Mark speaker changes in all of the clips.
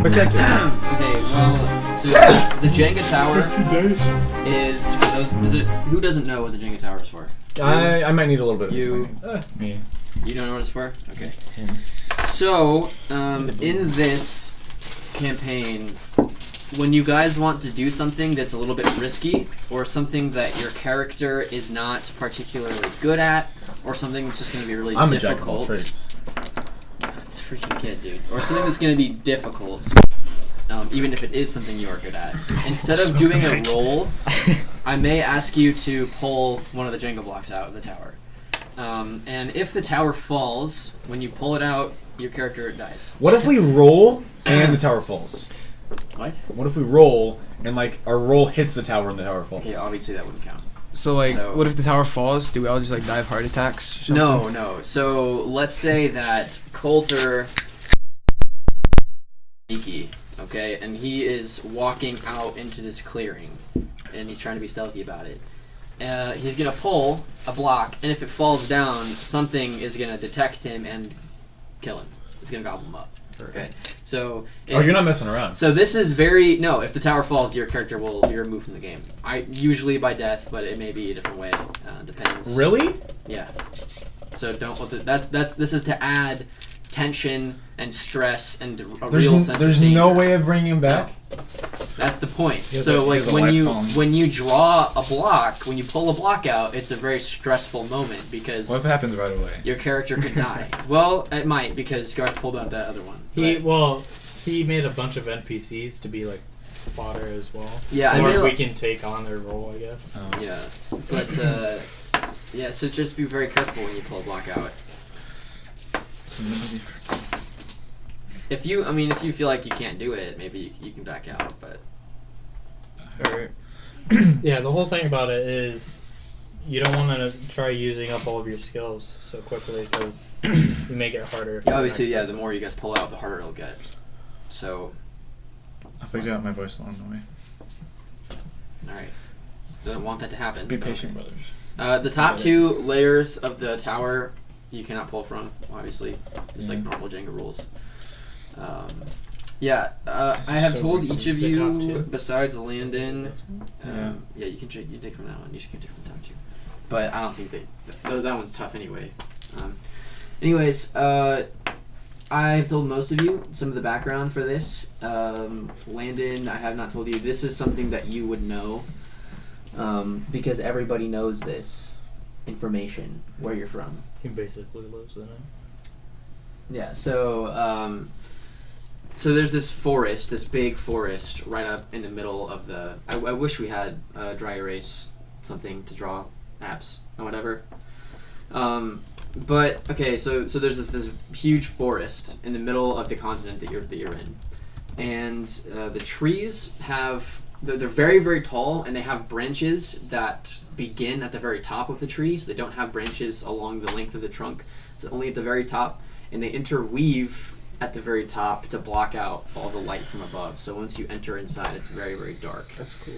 Speaker 1: Spectacular.
Speaker 2: Okay, well, so the Jenga Tower is for those. Who doesn't know what the Jenga Tower is for?
Speaker 1: I might need a little bit of
Speaker 2: You.
Speaker 1: explaining.
Speaker 3: Me.
Speaker 2: You don't know what it's for? Okay. So, in this campaign, when you guys want to do something that's a little bit risky, or something that your character is not particularly good at, or something that's just going to be really
Speaker 1: I'm
Speaker 2: difficult.
Speaker 1: a jack of all trades.
Speaker 2: It's a freaking kid, dude. Or something that's going to be difficult, even if it is something you are good at. Instead of doing a roll, I may ask you to pull one of the Jenga blocks out of the tower. And if the tower falls, when you pull it out, your character dies.
Speaker 1: What if we roll and the tower falls?
Speaker 2: What?
Speaker 1: What if we roll and like our roll hits the tower and the tower falls?
Speaker 2: Yeah, obviously that wouldn't count.
Speaker 4: So what if the tower falls? Do we all just like die of heart attacks? Or something?
Speaker 2: No. So let's say that Coulter sneaky, okay, and he is walking out into this clearing, and he's trying to be stealthy about it. He's gonna pull a block, and if it falls down, something is gonna detect him and kill him. It's gonna gobble him up. Okay, so
Speaker 1: you're not messing around.
Speaker 2: So this is no. If the tower falls, your character will be removed from the game. Usually by death, but it may be a different way. Depends.
Speaker 1: Really?
Speaker 2: Yeah. So don't. This is to add tension and stress and a real sense of danger.
Speaker 1: There's no way of bringing him back.
Speaker 2: No. That's the point.
Speaker 3: So
Speaker 2: like when you draw a block, when you pull a block out, it's a very stressful moment because
Speaker 3: What if it happens right away?
Speaker 2: your character could die. Well, it might because Garth pulled out that other one.
Speaker 5: He made a bunch of NPCs to be like fodder as well.
Speaker 2: Yeah,
Speaker 5: or we can take on their role, I guess.
Speaker 3: Oh.
Speaker 2: Yeah, but so just be very careful when you pull a block out. If you feel like you can't do it, maybe you can back out. But
Speaker 3: Alright.
Speaker 5: Yeah, the whole thing about it is you don't want to try using up all of your skills so quickly because you may get harder.
Speaker 2: obviously, the more you guys pull out, the harder it'll get. So,
Speaker 3: I'll figure out my voice along the way.
Speaker 2: all right, don't want that to happen.
Speaker 3: Be
Speaker 2: but
Speaker 3: patient,
Speaker 2: okay.
Speaker 3: brothers.
Speaker 2: The top two layers of the tower you cannot pull from, obviously. It's like normal Jenga rules. I have told each of you, besides Landon, you can take from that one. You just can take from the top two. But I don't think that one's tough anyway. I've told most of you some of the background for this. Landon, I have not told you. This is something that you would know because everybody knows this information, where you're from.
Speaker 5: He basically lives in it.
Speaker 2: Yeah, so there's this forest, this big forest, right up in the middle of the... I wish we had dry erase something to draw apps or whatever. But, okay, so there's this huge forest in the middle of the continent that you're in. And the trees have... They're very, very tall, and they have branches that begin at the very top of the tree, so they don't have branches along the length of the trunk. It's only at the very top, and they interweave at the very top to block out all the light from above. So once you enter inside, it's very, very dark.
Speaker 5: That's cool.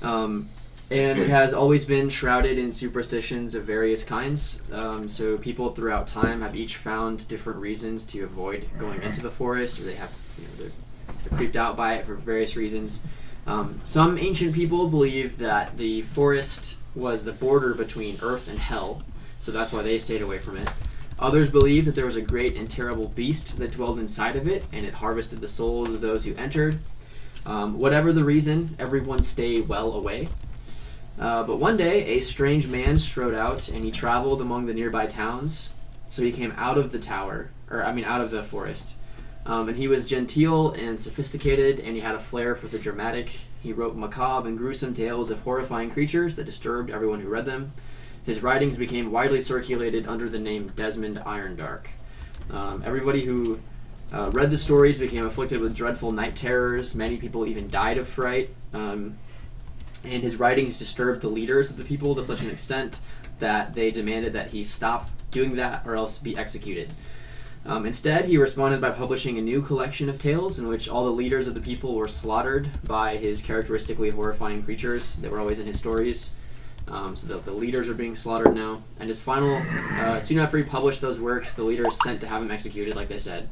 Speaker 2: And it has always been shrouded in superstitions of various kinds. So people throughout time have each found different reasons to avoid going into the forest, or they have, they're creeped out by it for various reasons. Some ancient people believe that the forest was the border between Earth and Hell, so that's why they stayed away from it. Others believe that there was a great and terrible beast that dwelled inside of it, and it harvested the souls of those who entered. Whatever the reason, everyone stayed well away. But one day, a strange man strode out, and he traveled among the nearby towns. So he came out of the out of the forest. And he was genteel and sophisticated, and he had a flair for the dramatic. He wrote macabre and gruesome tales of horrifying creatures that disturbed everyone who read them. His writings became widely circulated under the name Desmond Irondark. Everybody who read the stories became afflicted with dreadful night terrors. Many people even died of fright. And his writings disturbed the leaders of the people to such an extent that they demanded that he stop doing that or else be executed. Instead, he responded by publishing a new collection of tales in which all the leaders of the people were slaughtered by his characteristically horrifying creatures that were always in his stories. So the leaders are being slaughtered now. And his final, soon after he published those works, the leaders sent to have him executed, like they said.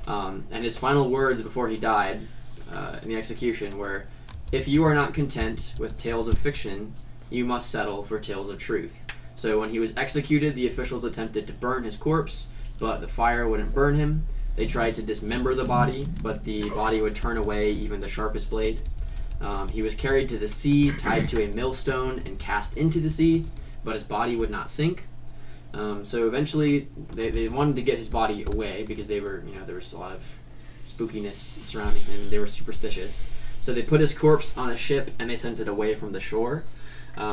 Speaker 2: And his final words before he died in the execution were, "If you are not content with tales of fiction, you must settle for tales of truth." So when he was executed, the officials attempted to burn his corpse, but the fire wouldn't burn him. They tried to dismember the body, but the body would turn away even the sharpest blade. He was carried to the sea, tied to a millstone, and cast into the sea, but his body would not sink. So eventually, they wanted to get his body away because there was a lot of spookiness surrounding him. They were superstitious. So they put his corpse on a ship and they sent it away from the shore.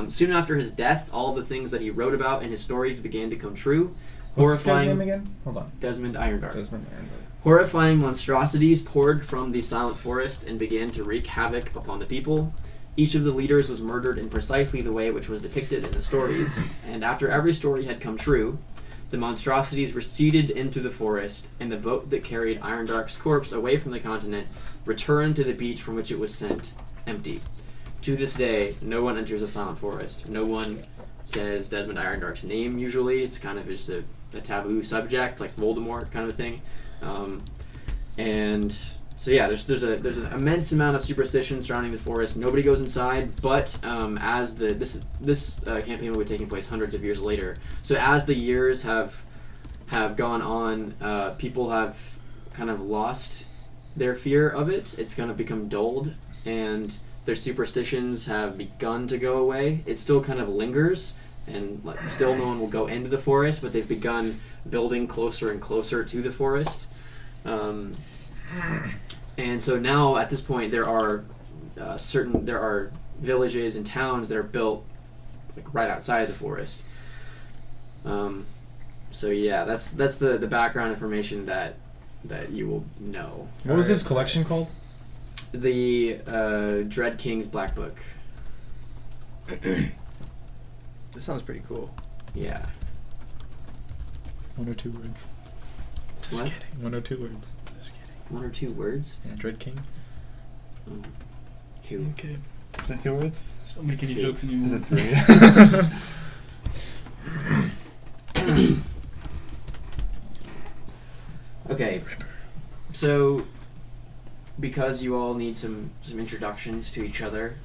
Speaker 2: Soon after his death, all the things that he wrote about in his stories began to come true.
Speaker 1: What's this guy's name again? Hold on.
Speaker 2: Desmond Irondark.
Speaker 1: Desmond Irondark.
Speaker 2: Horrifying monstrosities poured from the silent forest and began to wreak havoc upon the people. Each of the leaders was murdered in precisely the way which was depicted in the stories, and after every story had come true, the monstrosities receded into the forest, and the boat that carried Irondark's corpse away from the continent returned to the beach from which it was sent, empty. To this day, no one enters the silent forest. No one says Desmond Irondark's name usually. It's kind of just a taboo subject, like Voldemort kind of a thing. And so yeah, there's an immense amount of superstition surrounding the forest. Nobody goes inside, but as this campaign will be taking place hundreds of years later. So as the years have gone on, people have kind of lost their fear of it. It's kind of become dulled, and their superstitions have begun to go away. It still kind of lingers, and still no one will go into the forest, but they've begun building closer and closer to the forest. And so now, at this point, there are villages and towns that are built like right outside the forest. So yeah, that's the background information that you will know.
Speaker 1: What was his collection called?
Speaker 2: The Dread King's Black Book.
Speaker 4: This sounds pretty cool.
Speaker 2: Yeah.
Speaker 3: 1 or 2 words.
Speaker 2: Just what?
Speaker 3: Kidding. 1 or 2 words. Just kidding.
Speaker 2: 1 or 2 words?
Speaker 3: Yeah, Dread King.
Speaker 2: 2.
Speaker 6: Okay.
Speaker 3: Is it 2 words?
Speaker 6: Just don't make any jokes anymore.
Speaker 3: Is it 3?
Speaker 2: Okay. So, because you all need some introductions to each other,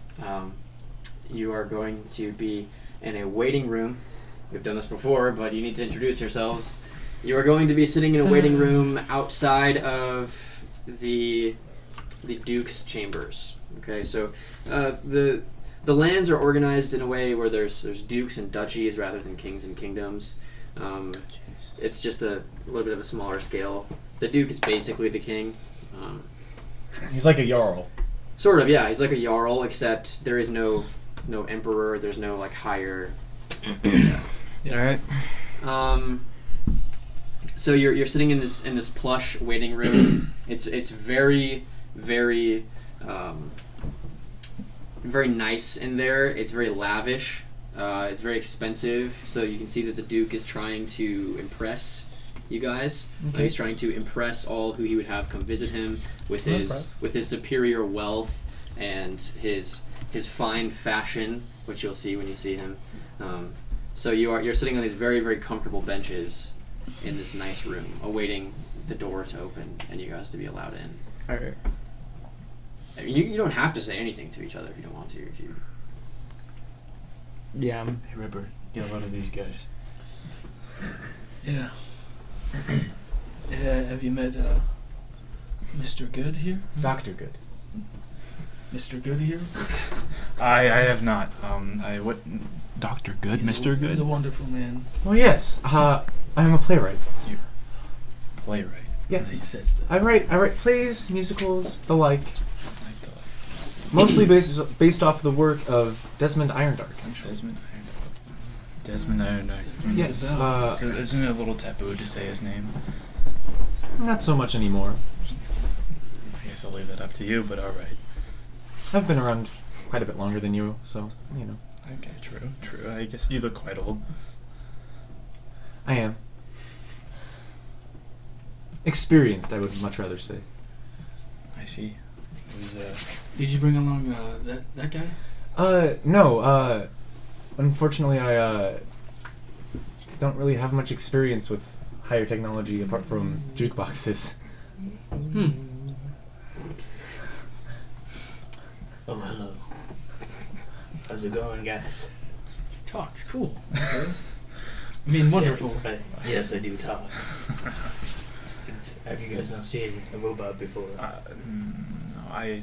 Speaker 2: you are going to be in a waiting room. We've done this before, but you need to introduce yourselves. You are going to be sitting in a waiting room outside of the Duke's chambers. Okay, so the lands are organized in a way where there's dukes and duchies rather than kings and kingdoms. It's just a little bit of a smaller scale. The Duke is basically the king.
Speaker 1: He's like a jarl.
Speaker 2: Sort of, yeah. He's like a jarl, except there is no emperor. There's no like higher.
Speaker 4: Yeah. All right.
Speaker 2: So you're sitting in this plush waiting room. It's very very very nice in there. It's very lavish. It's very expensive. So you can see that the Duke is trying to impress you guys.
Speaker 1: Okay.
Speaker 2: He's trying to impress all who he would have come visit him with his superior wealth and his fine fashion, which you'll see when you see him. So you're sitting on these very very comfortable benches in this nice room, awaiting the door to open and you guys to be allowed in.
Speaker 4: All right.
Speaker 2: I mean, you don't have to say anything to each other if you don't want to. If you
Speaker 4: Yeah.
Speaker 6: Hey, Ripper, get a lot of these guys.
Speaker 5: Yeah.
Speaker 6: Have you met Mr. Good here?
Speaker 1: Dr. Good.
Speaker 6: Mr. Good here?
Speaker 3: I have not. What? Dr. Good? Mr. Good?
Speaker 6: He's a wonderful man.
Speaker 1: Well, yes. I am a playwright.
Speaker 3: Playwright.
Speaker 6: He
Speaker 1: Yes.
Speaker 6: says that.
Speaker 1: I write plays, musicals, the like.
Speaker 3: Like the
Speaker 1: Mostly based off the work of Desmond Irondark.
Speaker 3: Desmond Irondark. Desmond Irondark.
Speaker 1: Yes.
Speaker 3: So isn't it a little taboo to say his name?
Speaker 1: Not so much anymore.
Speaker 3: I guess I'll leave that up to you, but alright.
Speaker 1: I've been around quite a bit longer than you, so you know.
Speaker 3: Okay, true. I guess you look quite old.
Speaker 1: I am. Experienced, I would much rather say.
Speaker 3: I see.
Speaker 6: Did you bring along that guy?
Speaker 1: No, unfortunately I don't really have much experience with higher technology apart from jukeboxes.
Speaker 5: Oh, hello. How's it going, guys?
Speaker 6: He talks cool. Okay. I mean, wonderful.
Speaker 5: Yes, I do talk. Have you guys not seen a robot before?
Speaker 3: No, I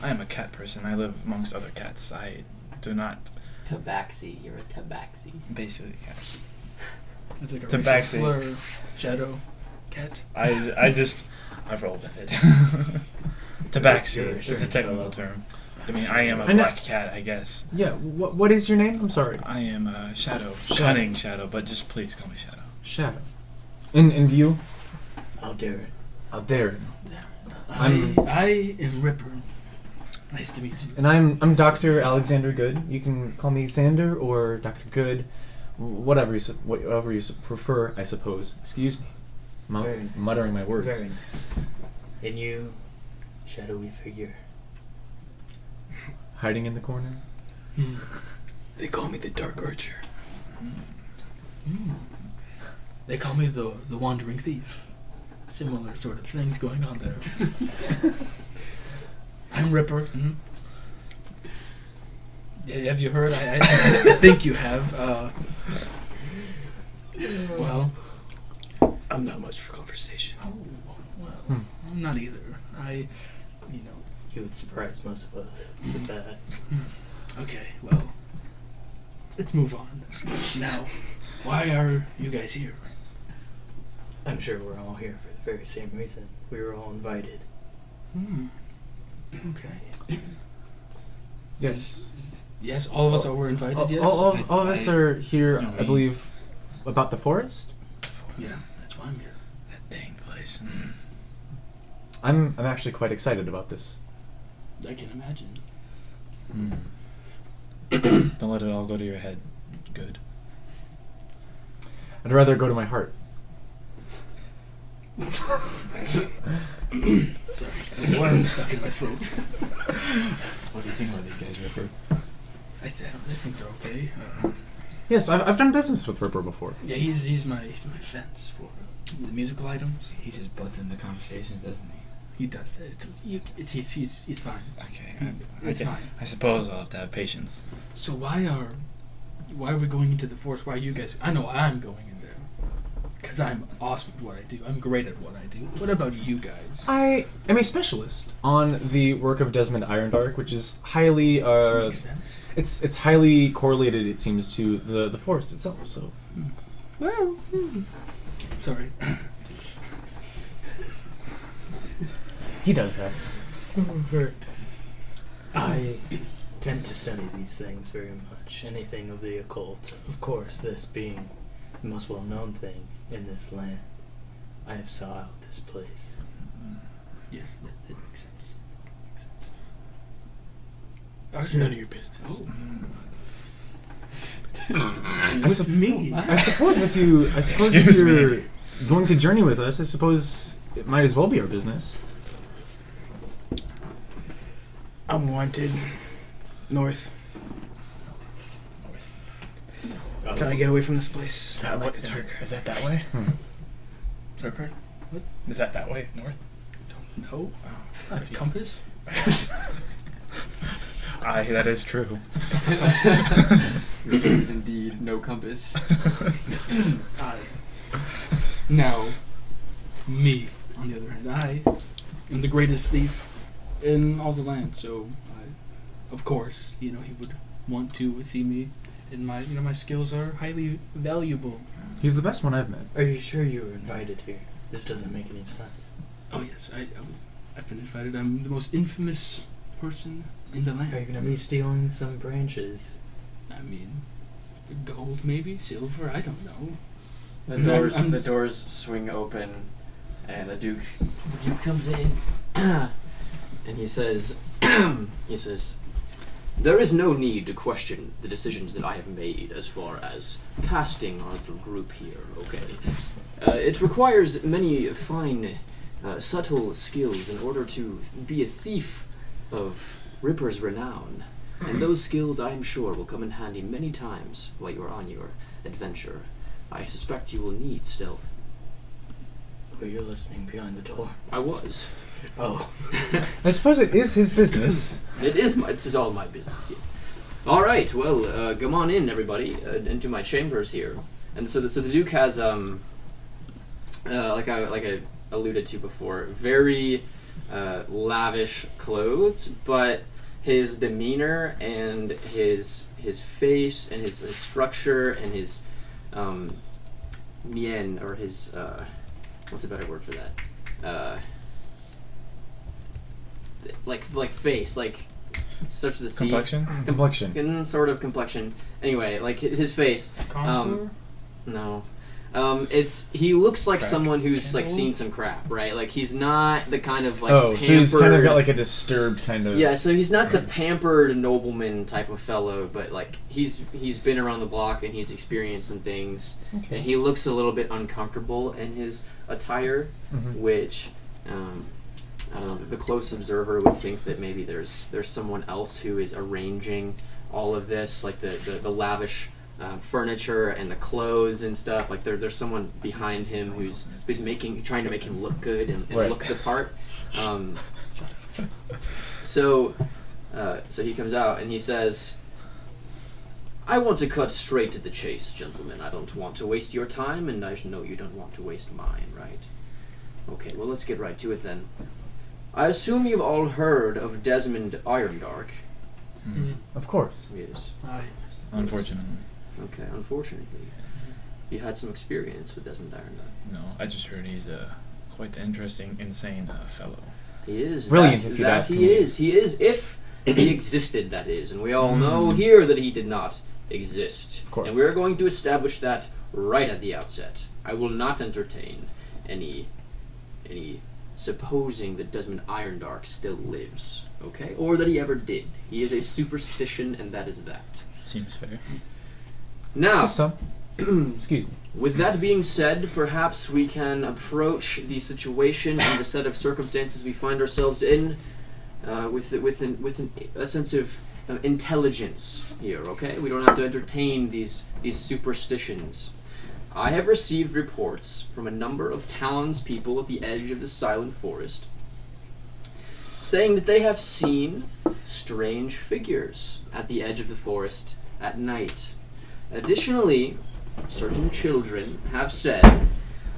Speaker 3: am a cat person. I live amongst other cats. I do not.
Speaker 2: Tabaxi. You're a tabaxi.
Speaker 3: Basically, cats.
Speaker 6: It's like a
Speaker 3: Tabaxi.
Speaker 6: racial slur. Shadow cat.
Speaker 3: I roll with it. Tabaxi
Speaker 5: You're a
Speaker 3: is a
Speaker 5: strange
Speaker 3: technical
Speaker 5: fellow.
Speaker 3: term. I mean, I am a
Speaker 1: I know-
Speaker 3: black cat, I guess.
Speaker 1: Yeah. What is your name? I'm sorry.
Speaker 3: I am a Shadow. Cunning Shadow, but just please call me Shadow.
Speaker 1: Shadow. And you?
Speaker 5: I'll dare it.
Speaker 1: Out there.
Speaker 6: I am Ripper. Nice to meet you.
Speaker 1: And I'm Dr. Alexander Good. You can call me Xander or Dr. Good, whatever you prefer, I suppose. Excuse me.
Speaker 5: Very nice.
Speaker 1: Muttering my words.
Speaker 5: Very nice. And you, shadowy figure.
Speaker 1: Hiding in the corner.
Speaker 6: They call me the Dark Archer. They call me the Wandering Thief. Similar sort of things going on there. I'm Ripper. Yeah, have you heard? I think you have. Well,
Speaker 3: I'm not much for conversation.
Speaker 6: oh, well, I'm not either.
Speaker 5: You would surprise most of us with that.
Speaker 6: Okay, well, let's move on. Now, why are you guys here?
Speaker 5: I'm sure we're all here for the very same reason. We were all invited.
Speaker 6: Okay.
Speaker 1: Yes.
Speaker 6: Yes, all of us were invited, yes?
Speaker 1: All of us are here,
Speaker 3: No,
Speaker 1: I believe, about the forest.
Speaker 6: Yeah, that's why I'm here.
Speaker 3: That dang place.
Speaker 1: I'm actually quite excited about this.
Speaker 6: I can imagine.
Speaker 3: Don't let it all go to your head. Good.
Speaker 1: I'd rather go to my heart.
Speaker 6: Sorry, worm stuck in my throat.
Speaker 3: What do you think about these guys, Ripper?
Speaker 6: I think they're okay.
Speaker 1: Yes, I've done business with Ripper before.
Speaker 6: Yeah, he's my fence for the musical items.
Speaker 7: He just butts into conversations, doesn't he?
Speaker 6: He does that. He's fine.
Speaker 3: Okay.
Speaker 6: It's fine.
Speaker 3: I suppose I'll have to have patience.
Speaker 6: So why are we going into the forest? Why are you guys? I know I'm going in there because I'm awesome at what I do. I'm great at what I do. What about you guys?
Speaker 1: I am a specialist on the work of Desmond Irondark, which is highly
Speaker 6: Makes sense.
Speaker 1: it's highly correlated, it seems, to the forest itself. So
Speaker 6: Well, sorry.
Speaker 1: he does that.
Speaker 5: I tend to study these things very much. Anything of the occult. Of course, this being the most well-known thing in this land. I have sought out this place.
Speaker 6: Yes, that makes sense.
Speaker 3: It's none of your business.
Speaker 6: Oh.
Speaker 1: I sup-
Speaker 6: me.
Speaker 1: I suppose if you're going to journey with us, I suppose it might as well be our business.
Speaker 3: I'm wanted. North. Trying to get away from this place. I like the dark. Is that that way?
Speaker 6: Sorry, pardon?
Speaker 3: Is that way? North?
Speaker 6: No. Not a compass.
Speaker 3: Aye, that is true.
Speaker 2: There is indeed no compass.
Speaker 6: Now, me, on the other hand, I am the greatest thief in all the land. So, of course, he would want to see me, and my skills are highly valuable.
Speaker 1: He's the best one I've met.
Speaker 5: Are you sure you were invited here? This doesn't make any sense.
Speaker 6: Oh yes, I've been invited. I'm the most infamous person in the land.
Speaker 5: Are you going to be stealing some branches?
Speaker 6: I mean, the gold, maybe silver. I don't know.
Speaker 2: The doors swing open, and the Duke comes in, and he says, "There is no need to question the decisions that I have made as far as casting our little group here. Okay, it requires many fine, subtle skills in order to be a thief of Ripper's renown, and those skills, I am sure, will come in handy many times while you are on your adventure. I suspect you will need stealth."
Speaker 5: But you're listening behind the door.
Speaker 2: I was.
Speaker 5: Oh.
Speaker 1: I suppose it is his business.
Speaker 2: This is all my business, yes. All right, well, come on in, everybody, into my chambers here. And so the Duke has, like I alluded to before, very lavish clothes, but his demeanor and his face and his structure and his mien, or his what's a better word for that? Like face, like it starts with a C.
Speaker 3: Complexion?
Speaker 1: Complexion.
Speaker 2: Sort of complexion. Anyway, like his face.
Speaker 5: Contour?
Speaker 2: No. He looks like
Speaker 3: Crack.
Speaker 2: someone who's like seen some crap, right? Like he's not the kind of like
Speaker 1: Oh,
Speaker 2: pampered,
Speaker 1: so he's kind of got like a disturbed kind of.
Speaker 2: yeah, so he's not the pampered nobleman type of fellow, but like he's been around the block and he's experienced some things,
Speaker 1: Okay.
Speaker 2: and he looks a little bit uncomfortable in his attire,
Speaker 1: Mhm.
Speaker 2: which I don't know. The close observer would think that maybe there's someone else who is arranging all of this, like the lavish furniture and the clothes and stuff. Like there's someone behind him who's trying to make him look good and
Speaker 1: Right.
Speaker 2: look the part. So he comes out and he says, "I want to cut straight to the chase, gentlemen. I don't want to waste your time, and I know you don't want to waste mine, right? Okay, well, let's get right to it then. I assume you've all heard of Desmond Irondark."
Speaker 1: Of course.
Speaker 2: Yes.
Speaker 5: Aye.
Speaker 3: Unfortunately.
Speaker 2: Okay, unfortunately. You had some experience with Desmond Irondark.
Speaker 3: No, I just heard he's quite the interesting, insane fellow.
Speaker 2: He is.
Speaker 1: Brilliant,
Speaker 2: that,
Speaker 1: if you'd
Speaker 2: that
Speaker 1: ask
Speaker 2: he
Speaker 1: me.
Speaker 2: is. He is, if he existed, that is. And we all know here that he did not exist.
Speaker 1: Of course.
Speaker 2: And we're going to establish that right at the outset. I will not entertain any supposing that Desmond Irondark still lives, okay? Or that he ever did. He is a superstition, and that is that.
Speaker 3: Seems fair.
Speaker 2: Now,
Speaker 1: Just some. Excuse me.
Speaker 2: with that being said, perhaps we can approach the situation and the set of circumstances we find ourselves in with a sense of intelligence here, okay? We don't have to entertain these superstitions. I have received reports from a number of townspeople at the edge of the Silent Forest saying that they have seen strange figures at the edge of the forest at night. Additionally, certain children have said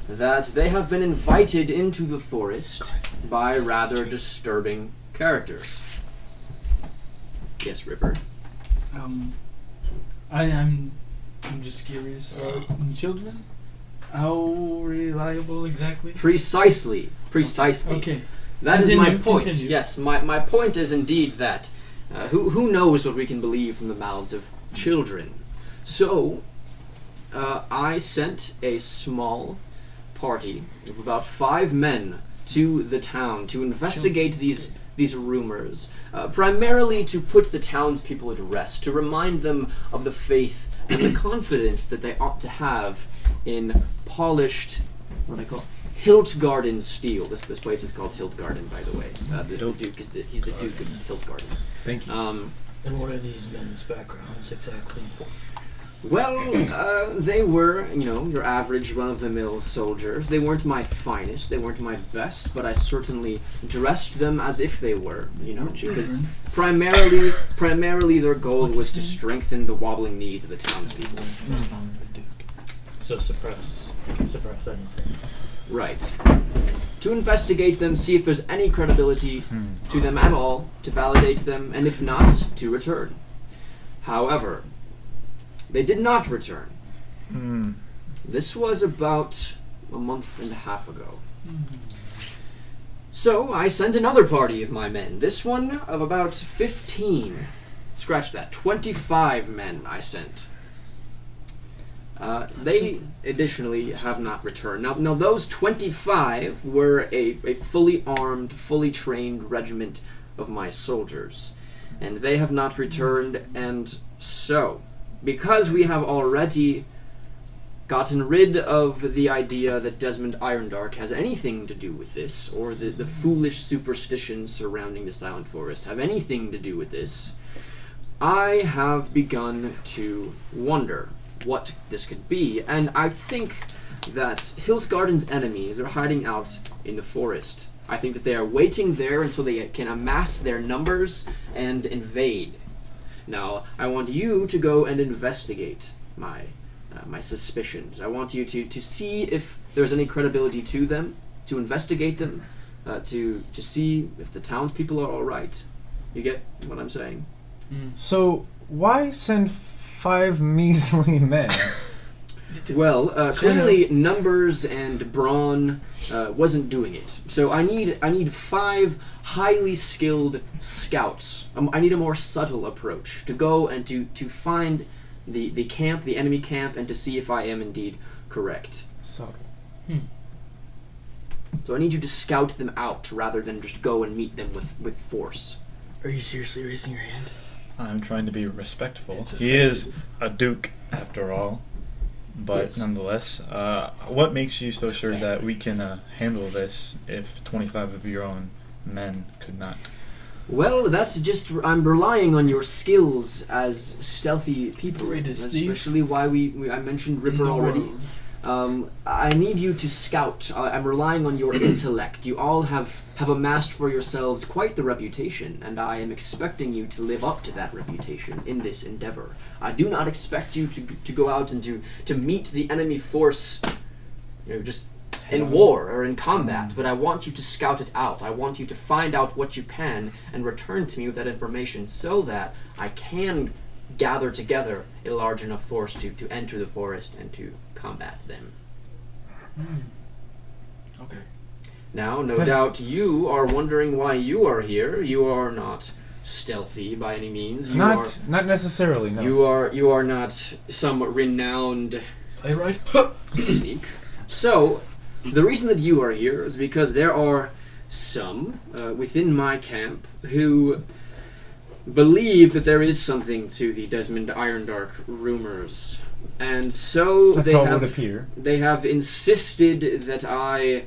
Speaker 2: that they have been invited into the forest by rather disturbing characters. Yes, Ripper.
Speaker 6: I'm just curious. Children? How reliable exactly?
Speaker 2: Precisely.
Speaker 6: Okay.
Speaker 2: That is my
Speaker 6: Continue,
Speaker 2: point.
Speaker 6: continue.
Speaker 2: Yes, my point is indeed that who knows what we can believe from the mouths of children. So, I sent a small party of about 5 men to the town to investigate these rumors, primarily to put the townspeople at rest, to remind them of the faith and the confidence that they ought to have in polished, what I call Hilt Garden steel. This place is called Hilt Garden, by the way. The Duke is he's the Duke of Hilt Garden.
Speaker 1: Thank you.
Speaker 5: And what are these men's backgrounds exactly?
Speaker 2: Well, they were, your average run-of-the-mill soldiers. They weren't my finest, they weren't my best, but I certainly dressed them as if they were, because primarily their goal was to strengthen the wobbling knees of the townspeople.
Speaker 5: So suppress anything.
Speaker 2: Right. To investigate them, see if there's any credibility to them at all, to validate them, and if not, to return. However, they did not return. This was about a month and a half ago. So I sent another party of my men. This one of about 15. Scratch that. 25 men I sent. They additionally have not returned. Now those 25 were a fully armed, fully trained regiment of my soldiers. And they have not returned, and so, because we have already gotten rid of the idea that Desmond Irondark has anything to do with this, or the foolish superstitions surrounding the Silent Forest have anything to do with this, I have begun to wonder what this could be, and I think that Hilt Garden's enemies are hiding out in the forest. I think that they are waiting there until they can amass their numbers and invade. Now, I want you to go and investigate my suspicions. I want you to see if there's any credibility to them, to investigate them, to see if the townspeople are all right. You get what I'm saying?
Speaker 1: So, why send 5 measly men?
Speaker 2: Well, clearly numbers and brawn wasn't doing it. So I need 5 highly skilled scouts. I need a more subtle approach to go and to find the camp, the enemy camp, and to see if I am indeed correct.
Speaker 1: Subtle.
Speaker 2: So I need you to scout them out rather than just go and meet them with force.
Speaker 4: Are you seriously raising your hand?
Speaker 3: I'm trying to be respectful.
Speaker 5: It's
Speaker 3: He is a duke, after all. But
Speaker 2: Yes.
Speaker 3: nonetheless, what makes you so sure that we can handle this if 25 of your own men could not?
Speaker 2: Well, that's just I'm relying on your skills as stealthy people.
Speaker 6: Greatest
Speaker 2: That's
Speaker 6: thief
Speaker 2: especially why I mentioned
Speaker 6: in
Speaker 2: Ripper
Speaker 6: the
Speaker 2: already.
Speaker 6: world.
Speaker 2: I need you to scout. I'm relying on your intellect. You all have amassed for yourselves quite the reputation, and I am expecting you to live up to that reputation in this endeavor. I do not expect you to go out and to meet the enemy force, just in war or in combat, but I want you to scout it out. I want you to find out what you can and return to me with that information so that I can gather together a large enough force to enter the forest and to combat them.
Speaker 6: Okay.
Speaker 2: Now, no doubt you are wondering why you are here. You are not stealthy by any means.
Speaker 1: Not necessarily, no.
Speaker 2: You are not some renowned
Speaker 6: Playwright?
Speaker 2: sneak. So, the reason that you are here is because there are some within my camp who believe that there is something to the Desmond Irondark rumors. And so
Speaker 1: That's how it would appear.
Speaker 2: they have insisted that I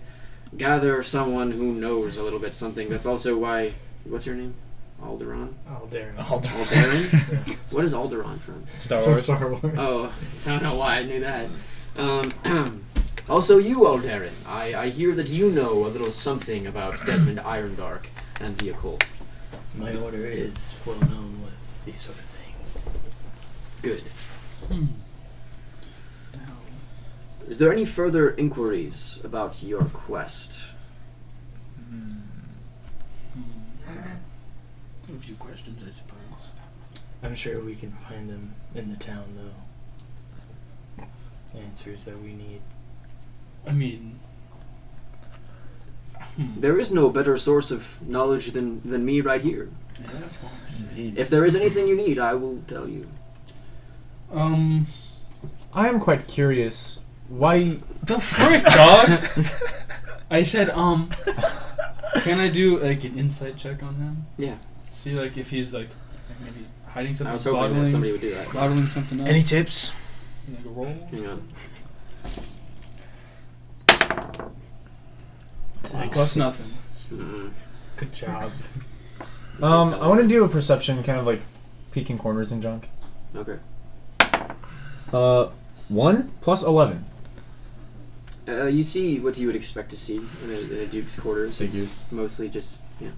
Speaker 2: gather someone who knows a little bit something. That's also why... What's your name? Alderaan? Alderaan? What is Alderaan from?
Speaker 3: Star
Speaker 5: From
Speaker 3: Wars.
Speaker 5: Star Wars.
Speaker 2: Oh, I don't know why I knew that. Also you, Alderaan. I hear that you know a little something about Desmond Irondark and the occult.
Speaker 5: My order is well known with these sort of things.
Speaker 2: Good. Is there any further inquiries about your quest?
Speaker 6: A few questions, I suppose.
Speaker 5: I'm sure we can find them in the town, though. Answers that we need.
Speaker 6: I mean...
Speaker 2: There is no better source of knowledge than me right here.
Speaker 6: Yeah, that's what I say.
Speaker 3: Indeed.
Speaker 2: If there is anything you need, I will tell you.
Speaker 1: I am quite curious why...
Speaker 6: The frick, dog! I said, can I do, like, an insight check on him?
Speaker 2: Yeah.
Speaker 6: See, like, if he's, like maybe hiding
Speaker 2: I
Speaker 6: something,
Speaker 2: was hoping that somebody would do that.
Speaker 6: bottling something up.
Speaker 4: Any tips?
Speaker 6: Like a roll?
Speaker 2: Hang on.
Speaker 6: Plus nothing.
Speaker 2: Mm.
Speaker 5: Good job.
Speaker 1: I want to do a perception, kind of like peeking corners and junk.
Speaker 2: Okay.
Speaker 1: 1 plus 11.
Speaker 2: You see what you would expect to see in a duke's quarters.
Speaker 1: Figures.
Speaker 2: It's mostly just,
Speaker 6: Are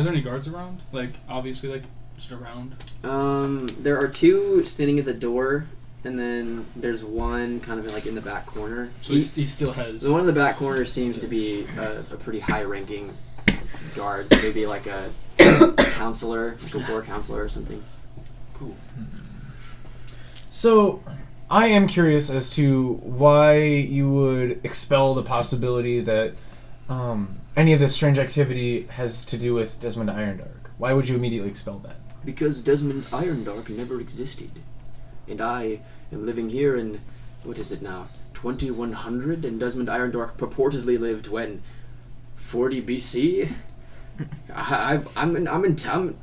Speaker 6: there any guards around? Like, obviously, like, just around?
Speaker 2: There are 2 standing at the door, and then there's one kind of in the back corner.
Speaker 6: So he still has...
Speaker 2: The one in the back corner seems to be a pretty high-ranking guard, maybe like a counselor, like a war counselor or something.
Speaker 6: Cool.
Speaker 1: So, I am curious as to why you would expel the possibility that any of this strange activity has to do with Desmond Irondark. Why would you immediately expel that?
Speaker 2: Because Desmond Irondark never existed. And I am living here in, what is it now, 2100? And Desmond Irondark purportedly lived when? 40 BC? I'm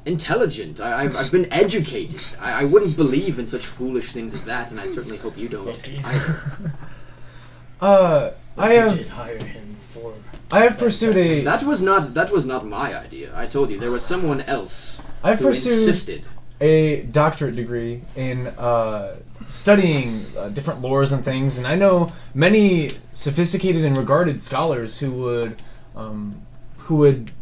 Speaker 2: intelligent. I've been educated. I wouldn't believe in such foolish things as that, and I certainly hope you don't either.
Speaker 5: You did hire him for...
Speaker 1: I have pursued a...
Speaker 2: That was not my idea. I told you there was someone else
Speaker 1: I've
Speaker 2: who
Speaker 1: pursued
Speaker 2: insisted.
Speaker 1: a doctorate degree in studying different lores and things, and I know many sophisticated and regarded scholars who would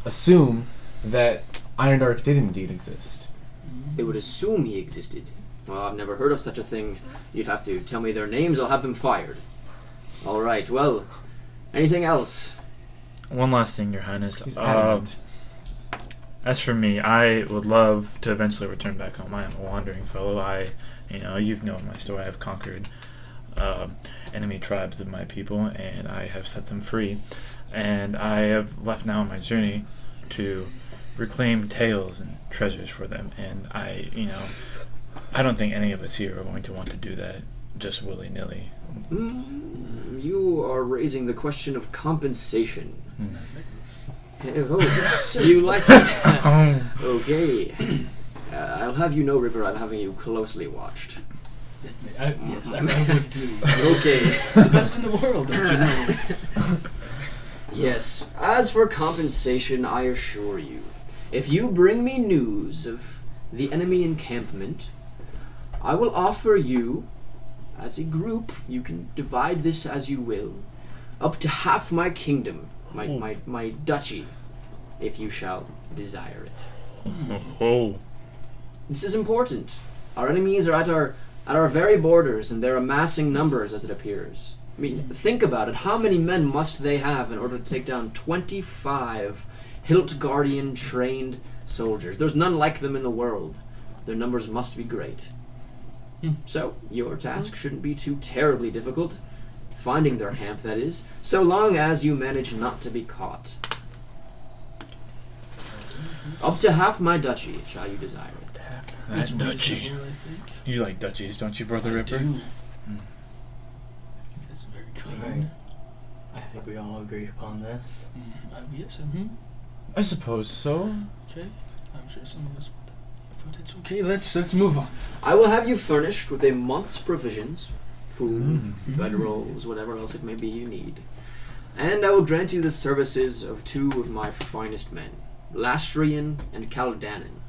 Speaker 1: assume that Irondark did indeed exist.
Speaker 2: They would assume he existed. Well, I've never heard of such a thing. You'd have to tell me their names, I'll have them fired. Alright, well, anything else?
Speaker 3: One last thing, Your Highness.
Speaker 1: He's adamant.
Speaker 3: As for me, I would love to eventually return back home. I am a wandering fellow. You've known my story. I have conquered enemy tribes of my people, and I have set them free. And I have left now on my journey to reclaim tales and treasures for them. And I don't think any of us here are going to want to do that just willy-nilly.
Speaker 2: You are raising the question of compensation. Oh, you like that? Okay. I'll have you know, Ripper, I'm having you closely watched.
Speaker 5: Yes, I would do.
Speaker 2: Okay.
Speaker 6: The best in the world, don't you know?
Speaker 2: Yes. As for compensation, I assure you, if you bring me news of the enemy encampment, I will offer you, as a group, you can divide this as you will, up to half my kingdom, my duchy, if you shall desire it.
Speaker 3: Oh.
Speaker 2: This is important. Our enemies are at our very borders, and they're amassing numbers as it appears. I mean, think about it. How many men must they have in order to take down 25 Hilt Guardian trained soldiers? There's none like them in the world. Their numbers must be great. So, your task shouldn't be too terribly difficult. Finding their camp, that is, so long as you manage not to be caught. Up to half my duchy, shall you desire it.
Speaker 3: That duchy. You like duchies, don't you, Brother Ripper?
Speaker 5: do. It's very clean. I think we all agree upon this.
Speaker 6: Yes,
Speaker 1: I suppose so.
Speaker 6: okay. I'm sure some of us would. But it's okay, let's move on.
Speaker 2: I will have you furnished with a month's provisions, food, bedrolls, whatever else it may be you need. And I will grant you the services of two of my finest men, Lastrian and Caldanin.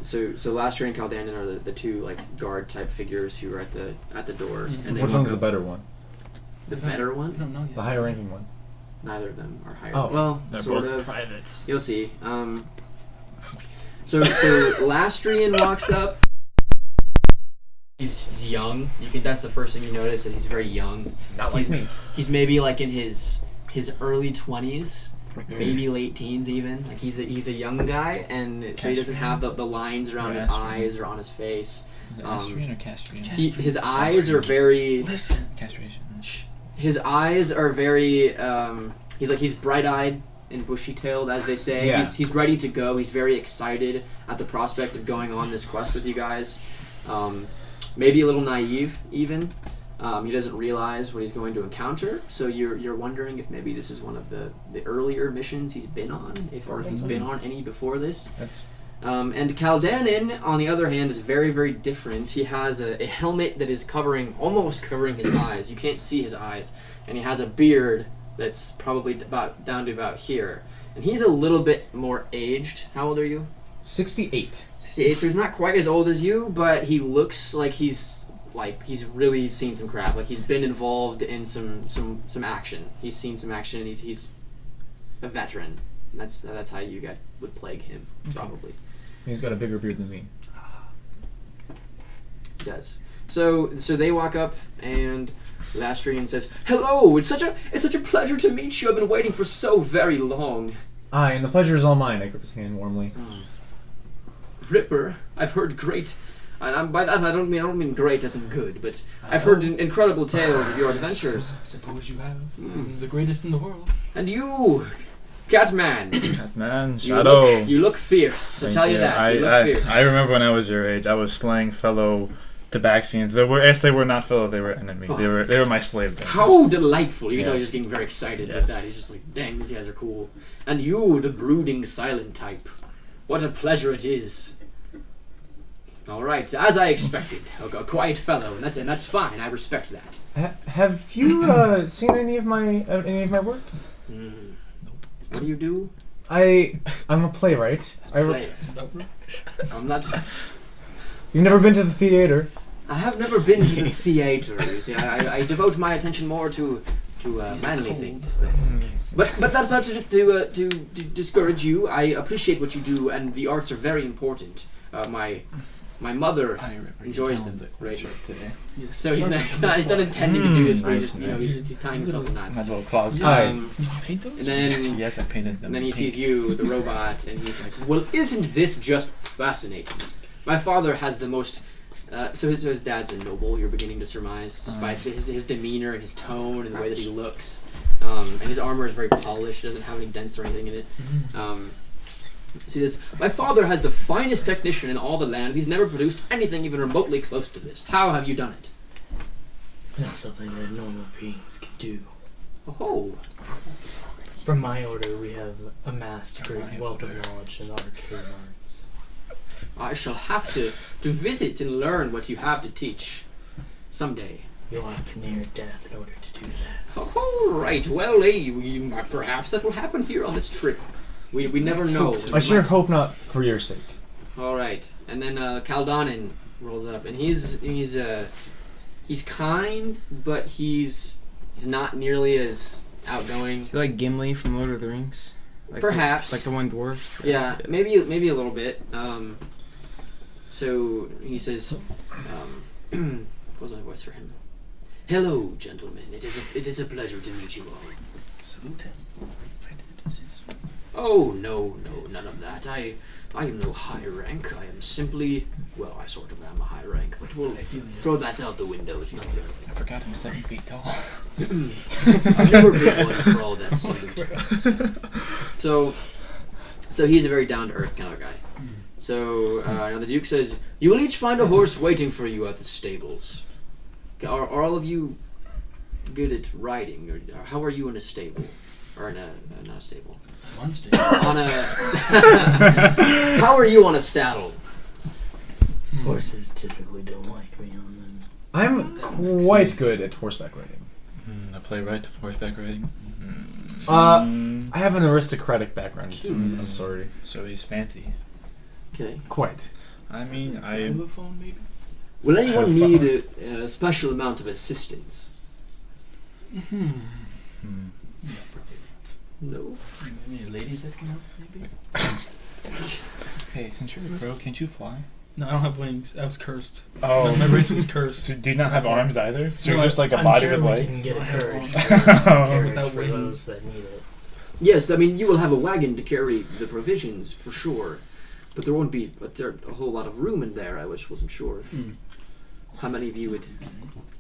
Speaker 2: So Lastrian and Caldanin are the two guard type figures who are at the door. And they
Speaker 1: Which
Speaker 2: walk
Speaker 1: one's the
Speaker 2: up.
Speaker 1: better one?
Speaker 2: The better
Speaker 6: We
Speaker 2: one?
Speaker 6: don't know yet.
Speaker 1: The higher ranking one.
Speaker 2: Neither of them are higher.
Speaker 1: Oh.
Speaker 2: Well,
Speaker 3: They're
Speaker 2: sort
Speaker 3: both
Speaker 2: of.
Speaker 3: privates.
Speaker 2: You'll see. So Lastrian walks up. He's young. That's the first thing you notice, that he's very young.
Speaker 1: Not like me.
Speaker 2: He's maybe in his early 20s, maybe late teens even. He's a young guy, and so he doesn't have the lines around his eyes or on his face.
Speaker 3: Is it Astrian or Castrian?
Speaker 2: His eyes are very.
Speaker 6: Listen.
Speaker 3: Castration.
Speaker 2: His eyes are very. He's bright-eyed and bushy-tailed, as they say.
Speaker 1: Yeah.
Speaker 2: He's ready to go. He's very excited at the prospect of going on this quest with you guys. Maybe a little naive, even. He doesn't realize what he's going to encounter, so you're wondering if maybe this is one of the earlier missions he's been on, or if he's been on any before this.
Speaker 1: That's
Speaker 2: And Caldanin, on the other hand, is very, very different. He has a helmet that is almost covering his eyes. You can't see his eyes. And he has a beard that's probably down to about here. And he's a little bit more aged. How old are you?
Speaker 1: 68.
Speaker 2: So he's not quite as old as you, but he looks like he's really seen some crap. He's been involved in some action. He's seen some action, and he's a veteran. That's how you guys would plague him, probably.
Speaker 1: He's got a bigger beard than me.
Speaker 2: He does. So they walk up, and Lastrian says, "Hello, it's such a pleasure to meet you. I've been waiting for so very long."
Speaker 1: Aye, and the pleasure is all mine. I grip his hand warmly.
Speaker 2: Ripper, I've heard great, and by that I don't mean great as in good, but I've heard incredible tales of your adventures.
Speaker 6: I suppose you have. I'm the greatest in the world.
Speaker 2: And you, Catman,
Speaker 3: Catman, Shadow.
Speaker 2: you look fierce. I tell you that. You look fierce.
Speaker 3: I remember when I was your age, I was slaying fellow Tabaxians. They were not fellow, they were enemy.
Speaker 2: Oh.
Speaker 3: They were my slave vendors.
Speaker 2: How delightful. You can tell
Speaker 3: Yes.
Speaker 2: he's just getting very excited with
Speaker 3: Yes.
Speaker 2: that. He's just like, dang, these guys are cool. And you, the brooding silent type. What a pleasure it is. Alright, as I expected. A quiet fellow, and that's fine. I respect that.
Speaker 1: Have you seen any of my work?
Speaker 2: What do you do?
Speaker 1: I'm a playwright.
Speaker 2: Play. I'm not.
Speaker 1: You've never been to the theater.
Speaker 2: I have never been to the theater. You see, I devote my attention more to manly things. But that's not to discourage you. I appreciate what you do, and the arts are very important. My mother enjoys them greatly.
Speaker 6: Yes.
Speaker 2: So he's not intending to do this for you. He's tying himself in knots.
Speaker 3: My little claws.
Speaker 2: And
Speaker 3: Paint those?
Speaker 2: then
Speaker 3: Yes, I painted them.
Speaker 2: and then he sees you, the robot, and he's like, "Well, isn't this just fascinating?" My father has the most. So his dad's a noble. You're beginning to surmise, despite his demeanor and his tone and the way that he looks, and his armor is very polished. Doesn't have any dents or anything in it. So he says, "My father has the finest technician in all the land. He's never produced anything even remotely close to this. How have you done it?"
Speaker 5: It's not something that normal beings can do.
Speaker 2: Oh,
Speaker 5: From my order, we have amassed a great wealth of knowledge in arcane arts.
Speaker 2: I shall have to visit and learn what you have to teach someday.
Speaker 5: You'll have to near death in order to do that.
Speaker 2: All right. Well, perhaps that will happen here on this trip. We never know.
Speaker 1: I sure hope not for your sake.
Speaker 2: All right, and then Kaldanin rolls up, and he's kind, but he's not nearly as outgoing.
Speaker 4: Is he like Gimli from Lord of the Rings? Like
Speaker 2: Perhaps.
Speaker 4: like the one dwarf?
Speaker 2: Yeah, maybe a little bit. So he says, what was my voice for him? "Hello, gentlemen. It is a pleasure to meet you all."
Speaker 5: Salute him.
Speaker 2: Oh, no, none of that. I am no high rank. I am simply, well, I sort of am a high rank, but we'll throw that out the window. It's not relevant.
Speaker 3: I forgot I'm 7 feet tall.
Speaker 2: I've never been one for all that salute. So he's a very down-to-earth kind of guy. So now the Duke says, "You will each find a horse waiting for you at the stables." Are all of you good at riding, or how are you in a stable, or in a not a stable?
Speaker 6: One stage.
Speaker 2: On a how are you on a saddle?
Speaker 5: Horses typically don't like me on them.
Speaker 1: I'm quite good at horseback riding.
Speaker 3: A playwright, horseback riding.
Speaker 1: I have an aristocratic background. I'm sorry.
Speaker 3: So he's fancy.
Speaker 2: Okay.
Speaker 1: Quite.
Speaker 3: I mean,
Speaker 6: Xylophone, maybe?
Speaker 2: Will anyone need a special amount of assistance? No.
Speaker 7: Maybe ladies that can help, maybe?
Speaker 3: Hey, since you're a crow, can't you fly?
Speaker 6: No, I don't have wings. I was cursed.
Speaker 3: Oh.
Speaker 6: My race was cursed.
Speaker 3: So do you not have arms either? So
Speaker 6: No,
Speaker 3: you're just like a
Speaker 5: I'm
Speaker 3: body
Speaker 5: sure
Speaker 3: with
Speaker 5: we
Speaker 3: legs?
Speaker 5: can get a carriage.
Speaker 3: Oh.
Speaker 5: Carriage
Speaker 6: Without
Speaker 5: for
Speaker 6: wings.
Speaker 5: those that need it.
Speaker 2: Yes, I mean you will have a wagon to carry the provisions for sure, but there won't be a whole lot of room in there. I wasn't sure if, how many of you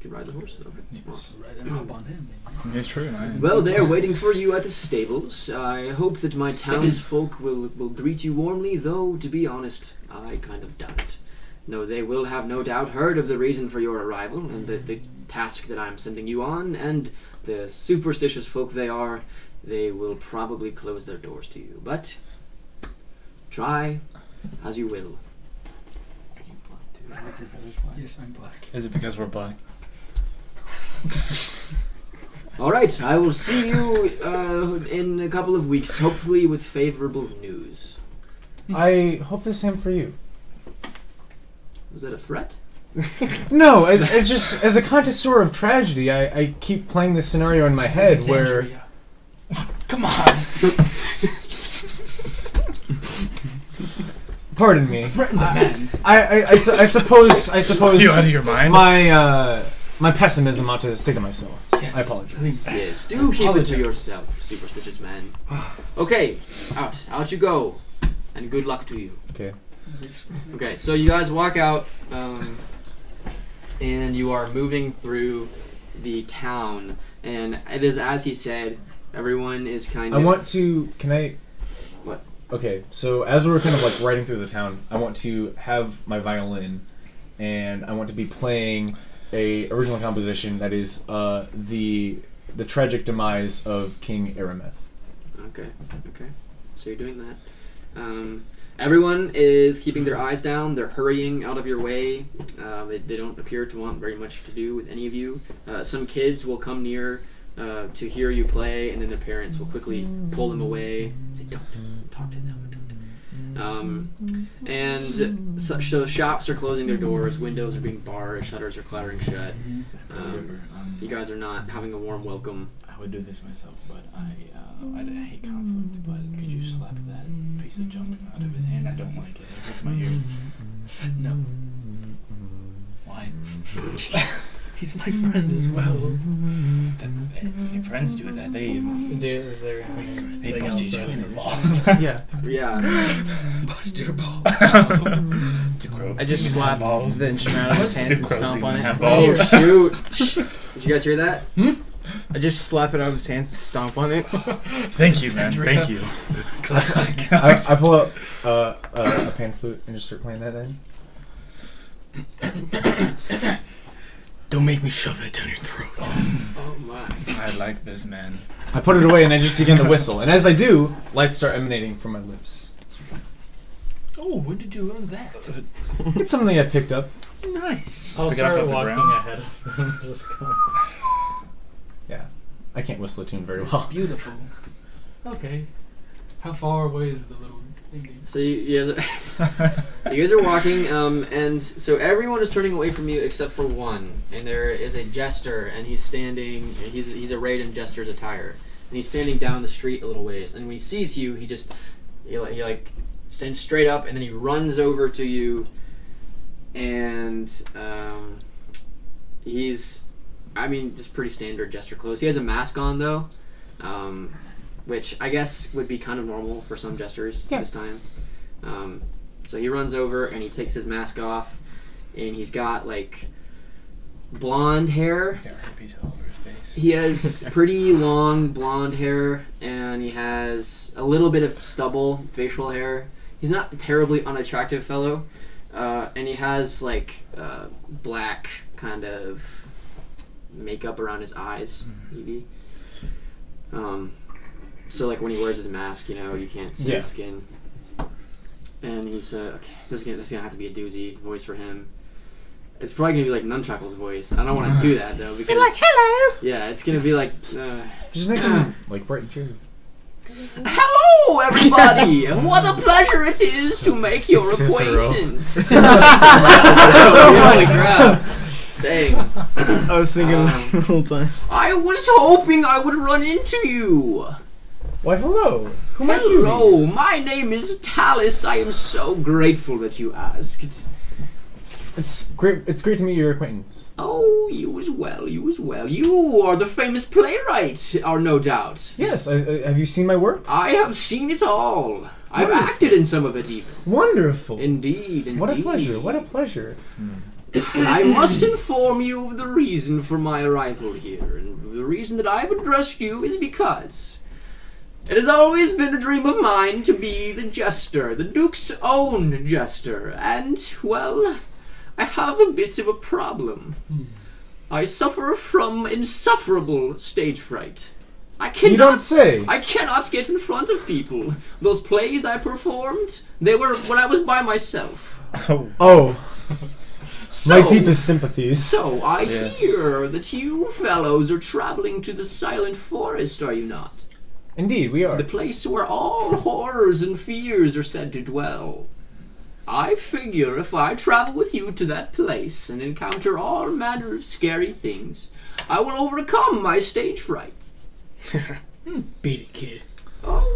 Speaker 2: can ride the horses. Okay.
Speaker 3: Yes.
Speaker 6: Right, and hop on him.
Speaker 3: It's true.
Speaker 2: Well, they're waiting for you at the stables. I hope that my townsfolk will greet you warmly, though, to be honest, I kind of doubt it. No, they will have no doubt heard of the reason for your arrival and the task that I'm sending you on, and the superstitious folk they are, they will probably close their doors to you. But try as you will.
Speaker 7: Are you black too? Make your feathers black?
Speaker 6: Yes, I'm black.
Speaker 3: Is it because we're black?
Speaker 2: All right, I will see you in a couple of weeks, hopefully with favorable news.
Speaker 1: I hope the same for you.
Speaker 2: Was that a threat?
Speaker 1: No, it's just as a connoisseur of tragedy, I keep playing this scenario in my head where.
Speaker 6: Alexandria. Come on.
Speaker 1: Pardon me.
Speaker 6: Threaten the man.
Speaker 1: I suppose
Speaker 3: Are you out of your mind?
Speaker 1: my pessimism ought to stay to myself.
Speaker 6: Yes.
Speaker 1: I apologize.
Speaker 2: Yes, do keep it to yourself, superstitious man. Okay, out you go, and good luck to you.
Speaker 1: Okay.
Speaker 2: Okay, so you guys walk out, and you are moving through the town, and it is as he said. Everyone is kind of.
Speaker 1: Can I?
Speaker 2: What?
Speaker 1: Okay, so as we were kind of like riding through the town, I want to have my violin, and I want to be playing a original composition that is the tragic demise of King Arameth.
Speaker 2: Okay. So you're doing that. Everyone is keeping their eyes down. They're hurrying out of your way. They don't appear to want very much to do with any of you. Some kids will come near to hear you play, and then their parents will quickly pull them away and say, don't talk to them. And so shops are closing their doors, windows are being barred, shutters are clattering shut. You guys are not having a warm welcome.
Speaker 3: I would do this myself, but I hate conflict. But could you slap that piece of junk out of his hand? I don't like it. It hurts my ears.
Speaker 6: No.
Speaker 3: Why?
Speaker 6: He's my friend as well.
Speaker 3: Your friends do that. They bust each other in the balls.
Speaker 4: Yeah.
Speaker 2: Yeah.
Speaker 6: Bust your balls.
Speaker 4: I just slap the instrument out of his hands and stomp on it.
Speaker 2: Oh, shoot. Did you guys hear that?
Speaker 4: I just slap it out of his hands and stomp on it.
Speaker 3: Thank you, man. Thank you. Classic.
Speaker 1: I pull up a pan flute and just start playing that in.
Speaker 4: Don't make me shove that down your throat.
Speaker 2: Oh my.
Speaker 3: I like this, man.
Speaker 1: I put it away and I just begin to whistle. And as I do, lights start emanating from my lips.
Speaker 6: Oh, when did you learn that?
Speaker 1: It's something I picked up.
Speaker 6: Nice.
Speaker 5: I'll
Speaker 3: Pick it up
Speaker 5: start
Speaker 3: off the
Speaker 5: walking
Speaker 3: ground.
Speaker 5: ahead of them. Just cause.
Speaker 1: Yeah. I can't whistle a tune very well.
Speaker 6: Beautiful. Okay. How far away is the little thingy?
Speaker 2: So you guys are walking, and so everyone is turning away from you except for one, and there is a jester, and he's standing. He's arrayed in jester's attire, and he's standing down the street a little ways. And when he sees you, he like stands straight up, and then he runs over to you, and he's, I mean, just pretty standard jester clothes. He has a mask on though. Which I guess would be kind of normal for some jesters this time. So he runs over and he takes his mask off, and he's got like blonde hair.
Speaker 3: Got herpes all over his face.
Speaker 2: He has pretty long blonde hair, and he has a little bit of stubble, facial hair. He's not a terribly unattractive fellow, and he has like black kind of makeup around his eyes, maybe. So like when he wears his mask, you know, you can't see his skin. And he's okay. This is gonna have to be a doozy voice for him. It's probably gonna be like Nunchuckle's voice. I don't want to do that though because
Speaker 8: Be like, hello.
Speaker 2: yeah, it's gonna be like.
Speaker 1: Just make him like bright and cheery.
Speaker 2: Hello, everybody! What a pleasure it is to make your
Speaker 1: It's Cicero.
Speaker 2: acquaintance. Holy crap! Dang.
Speaker 4: I was thinking the whole time.
Speaker 2: I was hoping I would run into you.
Speaker 1: Why, hello. Who might you be?
Speaker 2: Hello, my name is Talus. I am so grateful that you asked.
Speaker 1: It's great. It's great to meet your acquaintance.
Speaker 2: Oh, you as well. You as well. You are the famous playwright, are no doubt.
Speaker 1: Yes. Have you seen my work?
Speaker 2: I have seen it all. I've
Speaker 1: Wonderful.
Speaker 2: acted in some of it even.
Speaker 1: Wonderful.
Speaker 2: Indeed.
Speaker 1: What a pleasure. What a pleasure.
Speaker 2: I must inform you of the reason for my arrival here, and the reason that I have addressed you is because it has always been a dream of mine to be the jester, the Duke's own jester, and, well, I have a bit of a problem. I suffer from insufferable stage fright. I cannot,
Speaker 1: You don't say.
Speaker 2: I cannot get in front of people. Those plays I performed, they were when I was by myself.
Speaker 1: Oh,
Speaker 2: So,
Speaker 1: my deepest sympathies.
Speaker 2: So, I
Speaker 3: Yes.
Speaker 2: hear that you fellows are traveling to the Silent Forest, are you not?
Speaker 1: Indeed, we are.
Speaker 2: The place where all horrors and fears are said to dwell. I figure if I travel with you to that place and encounter all manner of scary things, I will overcome my stage fright.
Speaker 4: Beat it, kid.
Speaker 2: Oh,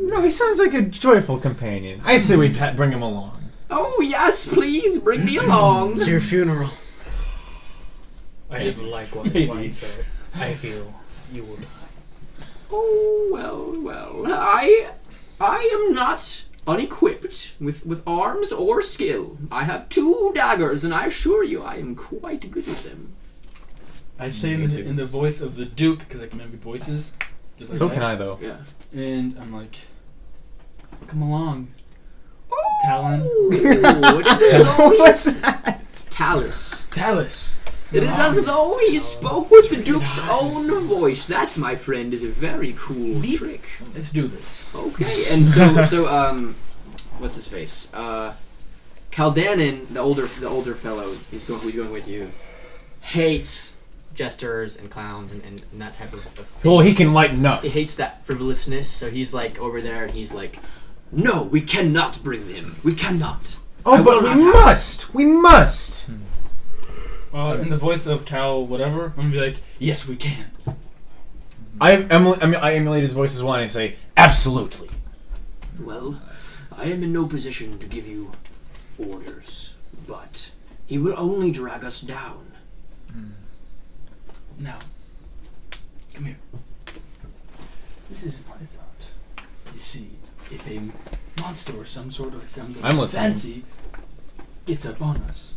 Speaker 1: No, he sounds like a joyful companion. I say we bring him along.
Speaker 2: oh yes, please bring me along.
Speaker 4: It's your funeral.
Speaker 5: I have likewise mine, sir. I feel you will die.
Speaker 2: Oh, well, I am not unequipped with arms or skill. I have 2 daggers, and I assure you I am quite good at them.
Speaker 6: I say in the voice of the Duke, because I can remember voices. Just like
Speaker 1: So
Speaker 6: that.
Speaker 1: can I, though.
Speaker 2: Yeah.
Speaker 6: And I'm like, come along, Talon.
Speaker 2: Oh, it is as though
Speaker 4: What's
Speaker 2: he's
Speaker 4: that?
Speaker 2: Talus.
Speaker 6: Talus.
Speaker 2: It is as though he spoke with the Duke's own voice. That, my friend, is a very cool trick.
Speaker 6: Let's do this.
Speaker 2: Okay, and so what's his face? Caldanon, the older fellow, who's going with you, hates jesters and clowns and that type of thing.
Speaker 1: Well, he can lighten up.
Speaker 2: He hates that frivolousness, so he's like over there and he's like, no, we cannot bring them. We cannot.
Speaker 1: Oh, but we must. We must.
Speaker 6: In the voice of Cal, whatever, I'm gonna be like, yes, we can.
Speaker 1: I emulate his voice as well, and I say, absolutely.
Speaker 2: Well, I am in no position to give you orders, but he will only drag us down.
Speaker 6: Now, come here. This is my thought. You see, if a monster or some sort of something
Speaker 1: I'm listening.
Speaker 6: fancy gets up on us,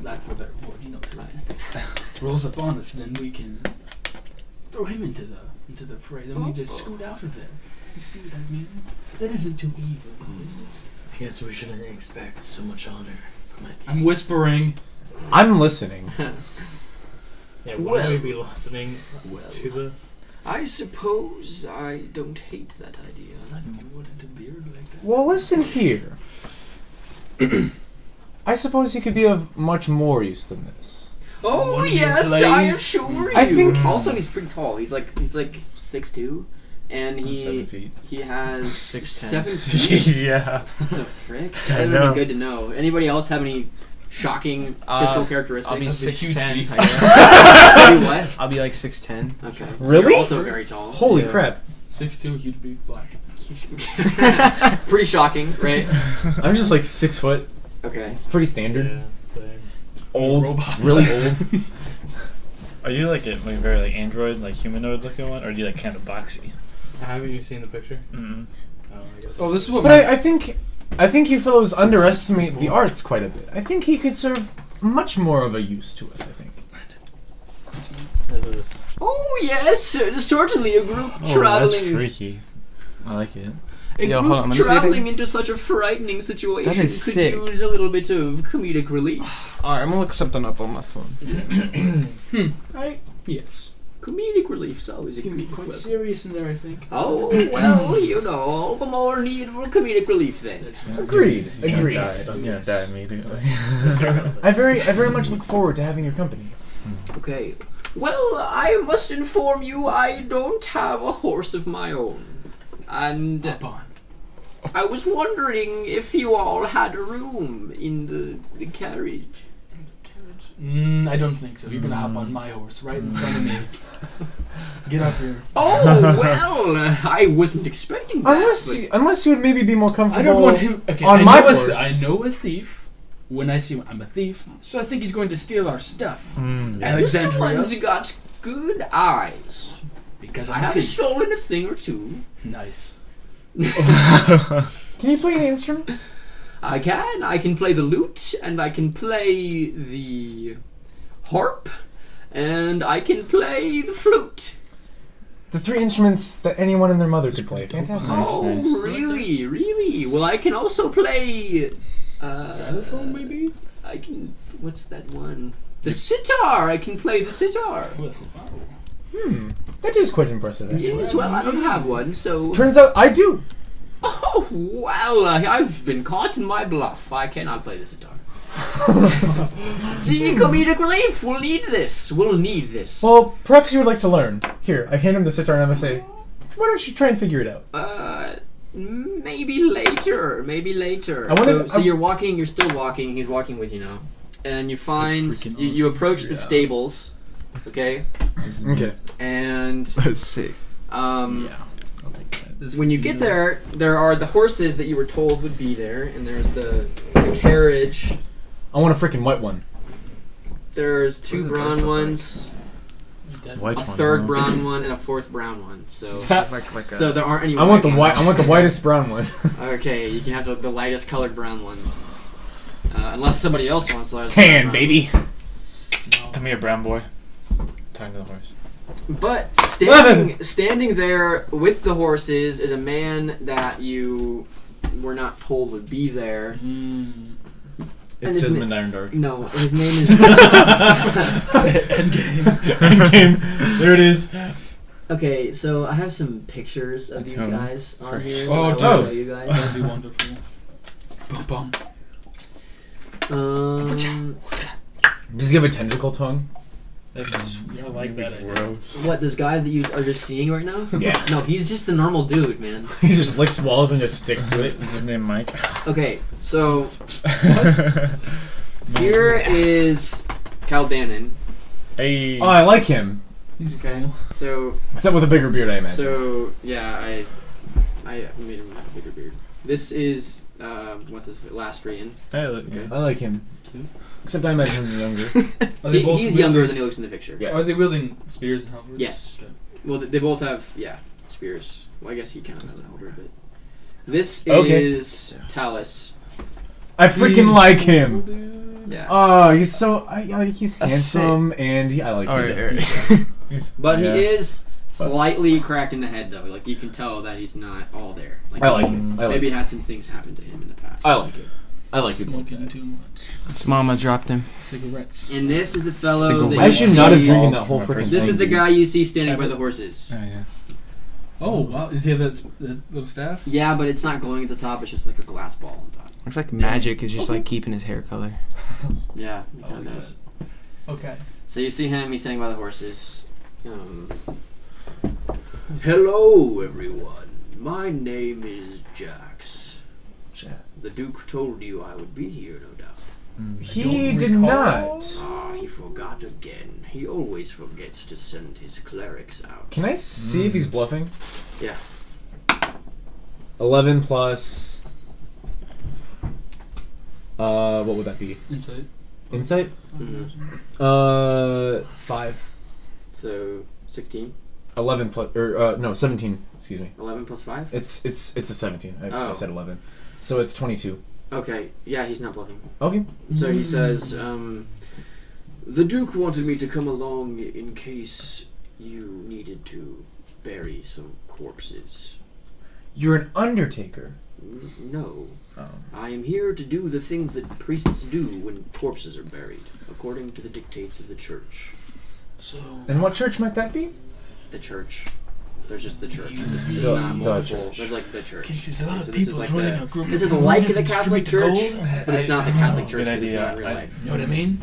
Speaker 6: lack for a better word, you know what I mean, rolls up on us, then we can throw him into the fray. Then we just scoot out of there. You see what I mean? That isn't too evil, is it?
Speaker 5: I guess we shouldn't expect so much honor from my
Speaker 6: I'm whispering.
Speaker 1: I'm listening.
Speaker 5: Yeah, why would we be listening to this?
Speaker 2: I suppose I don't hate that idea.
Speaker 6: I know you wanted a beard like that.
Speaker 1: Well, listen here. I suppose he could be of much more use than this.
Speaker 2: Oh
Speaker 6: One of your
Speaker 2: yes,
Speaker 6: blades.
Speaker 2: I assure you.
Speaker 1: I think-
Speaker 2: Also, he's pretty tall. He's like 6'2", and
Speaker 3: I'm 7 feet.
Speaker 2: he has
Speaker 4: 6'10".
Speaker 2: 7 feet.
Speaker 3: Yeah.
Speaker 2: What the frick?
Speaker 3: I
Speaker 2: That would
Speaker 3: know.
Speaker 2: be good to know. Anybody else have any shocking physical characteristics?
Speaker 4: I'll be
Speaker 6: That's a huge
Speaker 4: 6'10".
Speaker 6: beat.
Speaker 4: I guess.
Speaker 2: Maybe what?
Speaker 4: I'll be like 6'10".
Speaker 2: Okay. So
Speaker 1: Really?
Speaker 2: you're also very tall.
Speaker 1: Holy
Speaker 4: Yeah.
Speaker 1: crap.
Speaker 6: 6'2", huge beak, black.
Speaker 2: Pretty shocking, right?
Speaker 1: I'm just like 6 foot.
Speaker 2: Okay.
Speaker 1: It's pretty standard.
Speaker 5: Yeah, same.
Speaker 1: Old.
Speaker 6: Robot.
Speaker 1: Really old.
Speaker 3: Are you like a very like android, like humanoid looking one, or do you like kind of boxy?
Speaker 5: Haven't you seen the picture?
Speaker 3: Mm-mm.
Speaker 5: Oh, I guess.
Speaker 6: Oh, this is what
Speaker 1: But I think you fellows underestimate the arts quite a bit. I think he could serve much more of a use to us, I think.
Speaker 5: This is
Speaker 2: Oh yes, certainly a group
Speaker 3: Oh,
Speaker 2: traveling.
Speaker 3: that's freaky. I like it.
Speaker 2: A
Speaker 4: Yo,
Speaker 2: group
Speaker 4: hold on, let me see it
Speaker 2: traveling
Speaker 4: again.
Speaker 2: into such a frightening situation
Speaker 4: That is
Speaker 2: could
Speaker 4: sick.
Speaker 2: use a little bit of comedic relief.
Speaker 4: Alright, I'm gonna look something up on my phone.
Speaker 6: Yes.
Speaker 2: Comedic relief's always
Speaker 6: It
Speaker 2: a
Speaker 6: can be
Speaker 2: good
Speaker 6: quite
Speaker 2: weapon.
Speaker 6: serious in there, I think.
Speaker 2: Oh, well, you know, all the more need for comedic relief then.
Speaker 6: That's
Speaker 1: Agreed.
Speaker 3: I'm
Speaker 1: Agreed.
Speaker 3: gonna die immediately.
Speaker 1: I very much look forward to having your company.
Speaker 2: Okay. Well, I must inform you I don't have a horse of my own. And
Speaker 6: Up on.
Speaker 2: I was wondering if you all had room in the carriage.
Speaker 6: I don't think so. You're gonna hop on my horse right in front of me. Get up here.
Speaker 2: Oh, well, I wasn't expecting that.
Speaker 1: Unless you would maybe be more comfortable.
Speaker 6: I don't want him. Okay,
Speaker 1: on
Speaker 6: I
Speaker 1: my
Speaker 6: know a
Speaker 1: horse.
Speaker 6: I know a thief. When I see one, I'm a thief. So I think he's going to steal our stuff.
Speaker 2: This
Speaker 6: Alexandria.
Speaker 2: one's got good eyes.
Speaker 6: Because
Speaker 2: I
Speaker 6: I'm a
Speaker 2: have
Speaker 6: thief.
Speaker 2: stolen a thing or two.
Speaker 6: Nice.
Speaker 1: Can you play any instruments?
Speaker 2: I can play the lute, and I can play the harp, and I can play the flute.
Speaker 1: The 3 instruments that anyone and their mother could play. Fantastic.
Speaker 3: Nice,
Speaker 2: Oh,
Speaker 3: nice.
Speaker 2: really? Really? Well, I can also play...
Speaker 6: Xylophone, maybe?
Speaker 2: I can... What's that one? The sitar! I can play the sitar.
Speaker 6: Wow.
Speaker 1: That is quite impressive, actually.
Speaker 2: Yes, well, I don't have one, so...
Speaker 1: Turns out I do.
Speaker 2: Oh, well, I've been caught in my bluff. I cannot play the sitar. See, comedic relief. We'll need this. We'll need this.
Speaker 1: Well, perhaps you would like to learn. Here, I hand him the sitar and I'm gonna say, why don't you try and figure it out?
Speaker 2: Maybe later. Maybe later.
Speaker 1: I wanna-
Speaker 2: So you're walking. You're still walking. He's walking with you now, and you find
Speaker 3: freaking
Speaker 2: you
Speaker 3: awesome.
Speaker 2: approach the stables. Okay,
Speaker 1: Okay.
Speaker 2: and
Speaker 4: That's sick.
Speaker 2: um.
Speaker 3: Yeah, I'll take that.
Speaker 2: When you get there, there are the horses that you were told would be there, and there's the carriage.
Speaker 1: I want a freaking white one.
Speaker 2: There's 2 brown ones,
Speaker 3: White
Speaker 2: a
Speaker 3: one,
Speaker 2: 3rd
Speaker 3: huh?
Speaker 2: brown one, and a 4th brown one. So,
Speaker 4: Like a,
Speaker 2: so there aren't any.
Speaker 1: I want the white.
Speaker 2: ones.
Speaker 1: I want the whitest brown one.
Speaker 2: Okay, you can have the lightest colored brown one. Unless somebody else wants the lightest
Speaker 1: Tan,
Speaker 2: brown.
Speaker 1: baby.
Speaker 3: Come here, brown boy. Talking to the horse.
Speaker 2: But standing there with the horses is a man that you were not told would be there.
Speaker 1: It's
Speaker 2: his
Speaker 1: Desmond Irondark.
Speaker 2: No, his name is.
Speaker 1: Endgame. There it is.
Speaker 2: Okay, so I have some pictures of
Speaker 3: That's
Speaker 2: these
Speaker 3: him.
Speaker 2: guys on
Speaker 3: First.
Speaker 2: here.
Speaker 6: Oh,
Speaker 2: that I will
Speaker 1: dude.
Speaker 2: show you guys.
Speaker 6: That'd be wonderful. Bum bum.
Speaker 1: Does he have a tentacle tongue?
Speaker 6: That's, I like that idea.
Speaker 3: Gross.
Speaker 2: What, this guy that you are just seeing right now?
Speaker 1: Yeah.
Speaker 2: No, he's just a normal dude, man.
Speaker 1: He just licks walls and just sticks to it.
Speaker 3: Is his name Mike?
Speaker 2: Okay, so here is Caldanon.
Speaker 3: Hey.
Speaker 1: Oh, I like him.
Speaker 6: He's
Speaker 2: Okay,
Speaker 6: cool.
Speaker 2: so
Speaker 1: Except with a bigger beard, I imagine.
Speaker 2: So yeah, I made him have a bigger beard. This is what's his Lastrian.
Speaker 3: Hey, look.
Speaker 2: Okay.
Speaker 1: I like him.
Speaker 6: He's cute.
Speaker 1: Except I imagine him younger.
Speaker 6: Are they both
Speaker 2: He's
Speaker 6: wielding-
Speaker 2: younger than he looks in the picture.
Speaker 1: Yeah.
Speaker 6: Are they wielding spears and halberds?
Speaker 2: Yes.
Speaker 6: Okay.
Speaker 2: Well, they both have spears. Well, I guess he kind of has a halberd, but this
Speaker 1: Okay.
Speaker 2: is Talus.
Speaker 1: I freaking
Speaker 6: He's
Speaker 1: like
Speaker 6: cool,
Speaker 1: him.
Speaker 6: dude.
Speaker 2: Yeah,
Speaker 1: Oh, he's so he's
Speaker 4: That's
Speaker 1: handsome and I like
Speaker 4: Alright,
Speaker 1: him.
Speaker 4: alright.
Speaker 2: but
Speaker 1: Yeah.
Speaker 2: he is slightly cracked in the head though. Like you can tell that he's not all there. Like
Speaker 1: I like
Speaker 2: he's-
Speaker 1: him. I like
Speaker 2: Maybe
Speaker 1: him.
Speaker 2: had some things happen to him in the past.
Speaker 1: I like it. I like it.
Speaker 6: Smoking too much.
Speaker 4: His mama dropped him.
Speaker 6: Cigarettes.
Speaker 2: And this is the fellow
Speaker 4: Cigarette.
Speaker 2: that you
Speaker 1: I should not have
Speaker 2: see-
Speaker 1: drinking that whole
Speaker 3: My
Speaker 1: freaking
Speaker 3: first
Speaker 2: This is the
Speaker 1: thing.
Speaker 2: guy you see standing by the horses.
Speaker 3: Oh, yeah.
Speaker 6: Oh wow! Is he have that little staff?
Speaker 2: Yeah, but it's not glowing at the top. It's just like a glass ball on top.
Speaker 4: Looks like magic is just like keeping his hair color.
Speaker 2: Yeah, he
Speaker 6: I
Speaker 2: kind
Speaker 6: like
Speaker 2: of does.
Speaker 6: Okay.
Speaker 2: So you see him. He's standing by the horses. Hello, everyone. My name is Jax. The Duke told you I would be here, no doubt.
Speaker 1: He did not.
Speaker 2: Ah, he forgot again. He always forgets to send his clerics out.
Speaker 1: Can I see if he's bluffing?
Speaker 2: Yeah.
Speaker 1: 11 plus. What would that be?
Speaker 6: Insight.
Speaker 1: Insight?
Speaker 2: Mhm.
Speaker 1: 5.
Speaker 2: So 16.
Speaker 1: 11 plus, or no, 17. Excuse me.
Speaker 2: 11 plus 5.
Speaker 1: It's a 17. I
Speaker 2: Oh.
Speaker 1: said 11. So it's 22.
Speaker 2: Okay. Yeah, he's not bluffing.
Speaker 1: Okay.
Speaker 2: So he says, the Duke wanted me to come along in case you needed to bury some corpses.
Speaker 1: You're an undertaker.
Speaker 2: No.
Speaker 1: Oh.
Speaker 2: I am here to do the things that priests do when corpses are buried, according to the dictates of the church.
Speaker 6: So.
Speaker 1: And what church might that be?
Speaker 2: The church. There's just the church. There's
Speaker 1: The
Speaker 2: not multiple.
Speaker 1: church.
Speaker 2: There's like the church.
Speaker 6: There's a lot
Speaker 2: So
Speaker 6: of
Speaker 2: this
Speaker 6: people
Speaker 2: is like
Speaker 6: joining
Speaker 2: the-
Speaker 6: our group.
Speaker 2: This is
Speaker 6: We
Speaker 2: like
Speaker 6: need
Speaker 2: the
Speaker 6: to
Speaker 2: Catholic
Speaker 6: distribute
Speaker 2: church,
Speaker 6: the gold.
Speaker 2: but it's not the
Speaker 6: I
Speaker 2: Catholic
Speaker 6: know.
Speaker 2: church
Speaker 3: Good
Speaker 2: because it's
Speaker 3: idea.
Speaker 2: not in real life.
Speaker 6: You know what I mean?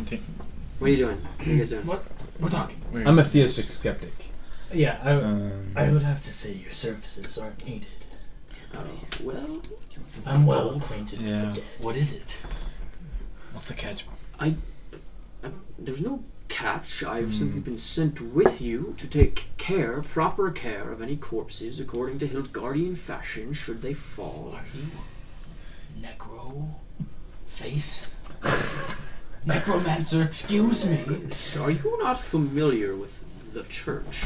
Speaker 2: What are you doing? What are you guys doing?
Speaker 6: What? We're talking.
Speaker 1: I'm a theistic skeptic.
Speaker 5: Yeah,
Speaker 3: Um,
Speaker 5: I would have to say your services aren't needed.
Speaker 2: Oh, well,
Speaker 5: I'm well acquainted
Speaker 3: Yeah.
Speaker 5: with the dead.
Speaker 6: What is it?
Speaker 3: What's the catch?
Speaker 2: there's no catch. I've simply been sent with you to take proper care of any corpses according to Hilt Guardian fashion should they fall.
Speaker 5: Are you necro face? Necromancer, excuse me.
Speaker 2: So are you not familiar with the church?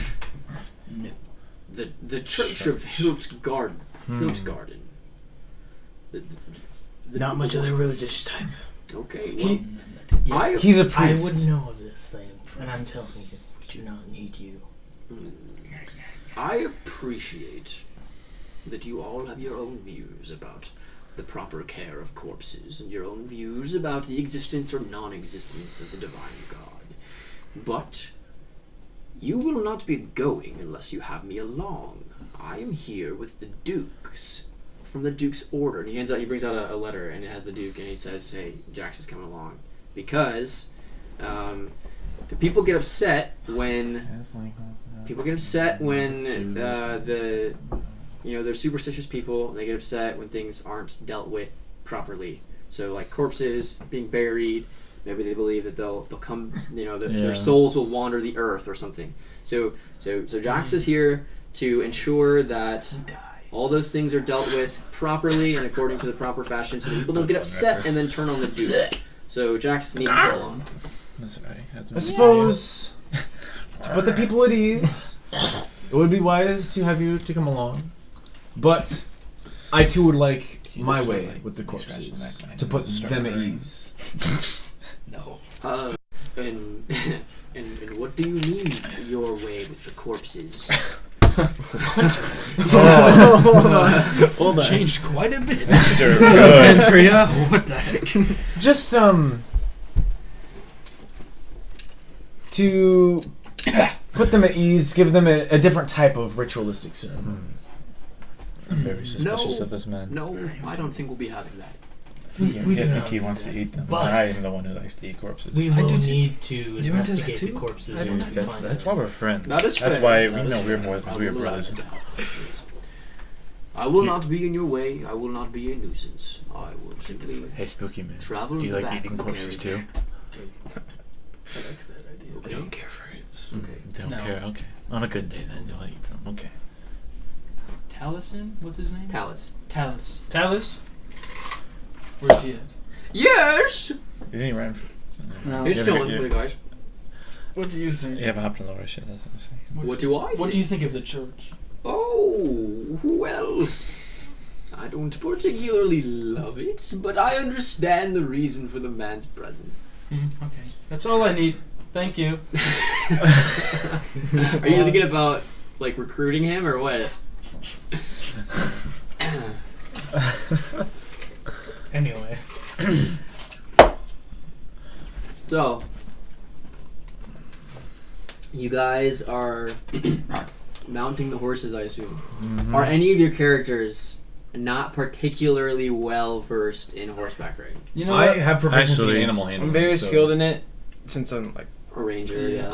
Speaker 5: No.
Speaker 2: The Church of Hilt Garden. Hilt Garden.
Speaker 4: Not much of the religious type.
Speaker 2: Okay, well,
Speaker 5: Yeah,
Speaker 1: He's a
Speaker 5: I
Speaker 1: priest.
Speaker 5: would know of this thing, and I'm telling you, we do not need you.
Speaker 2: I appreciate that you all have your own views about the proper care of corpses and your own views about the existence or non-existence of the divine God. But you will not be going unless you have me along. I am here with the Dukes, from the Duke's order. And he brings out a letter, and it has the Duke, and he says, hey, Jax is coming along. Because people get upset when they're superstitious people. They get upset when things aren't dealt with properly. So like corpses being buried, maybe they believe that they'll come. Their souls will wander the earth or something. So Jax is here to ensure that all those things are dealt with properly and according to the proper fashion, so that people don't get upset and then turn on the Duke. So Jax needs to go along.
Speaker 1: I suppose to put the people at ease, it would be wise to have you to come along. But I too would like my way with the corpses to put them at ease.
Speaker 5: No.
Speaker 2: And what do you mean your way with the corpses?
Speaker 1: Hold on.
Speaker 6: Changed quite a bit.
Speaker 3: Mr.
Speaker 6: Alexandria, what the heck?
Speaker 1: Just to put them at ease, give them a different type of ritualistic ceremony.
Speaker 3: I'm very suspicious of this man.
Speaker 2: No, I don't think we'll be having that.
Speaker 5: We do
Speaker 3: I think
Speaker 5: not
Speaker 3: he
Speaker 5: need
Speaker 3: wants
Speaker 5: that.
Speaker 3: to eat them.
Speaker 5: But
Speaker 3: I am the one who likes to eat corpses.
Speaker 5: we
Speaker 6: I
Speaker 5: will
Speaker 6: do
Speaker 5: need to
Speaker 6: into that
Speaker 5: investigate the
Speaker 6: too?
Speaker 5: corpses.
Speaker 6: I don't
Speaker 5: and
Speaker 6: know.
Speaker 5: find
Speaker 3: That's
Speaker 5: them.
Speaker 3: why we're friends.
Speaker 2: That is
Speaker 3: That's
Speaker 2: fair.
Speaker 3: why
Speaker 2: That
Speaker 3: we
Speaker 2: is
Speaker 3: know we're
Speaker 2: fair.
Speaker 3: more because
Speaker 2: I
Speaker 3: we are
Speaker 2: will allow
Speaker 3: brothers.
Speaker 2: that. I will not be in your way. I will not be a nuisance. I will simply
Speaker 3: Hey, Spooky Man.
Speaker 2: travel
Speaker 3: Do you like
Speaker 2: back
Speaker 3: eating
Speaker 2: of the
Speaker 3: corpses
Speaker 2: carriage.
Speaker 3: too?
Speaker 6: I like that idea.
Speaker 5: They don't care for it.
Speaker 2: Okay.
Speaker 3: Don't
Speaker 6: No.
Speaker 3: care. Okay. On a good day, then you'll eat some. Okay.
Speaker 6: Taliesin? What's his name?
Speaker 2: Talus.
Speaker 6: Talus. Talus? Where's he at?
Speaker 2: Yes.
Speaker 3: Isn't he right?
Speaker 6: No.
Speaker 2: He's
Speaker 3: Yeah,
Speaker 2: chilling
Speaker 3: yeah.
Speaker 2: with the guys.
Speaker 6: What do you think?
Speaker 3: You have a hop on the lower shit. That's what I'm saying.
Speaker 2: What do I
Speaker 6: What
Speaker 2: think?
Speaker 6: do you think of the church?
Speaker 2: Oh, well, I don't particularly love it, but I understand the reason for the man's presence.
Speaker 6: Okay. That's all I need. Thank you.
Speaker 2: Are you thinking about, like, recruiting him or what?
Speaker 5: Anyway,
Speaker 2: So, you guys are mounting the horses, I assume.
Speaker 3: Mhm.
Speaker 2: Are any of your characters not particularly well versed in horseback riding?
Speaker 6: You know
Speaker 1: I
Speaker 6: what?
Speaker 1: have proficiency
Speaker 3: Actually,
Speaker 1: in animal handling.
Speaker 4: I'm very
Speaker 1: so-
Speaker 4: skilled in it since I'm like.
Speaker 2: A ranger, yeah.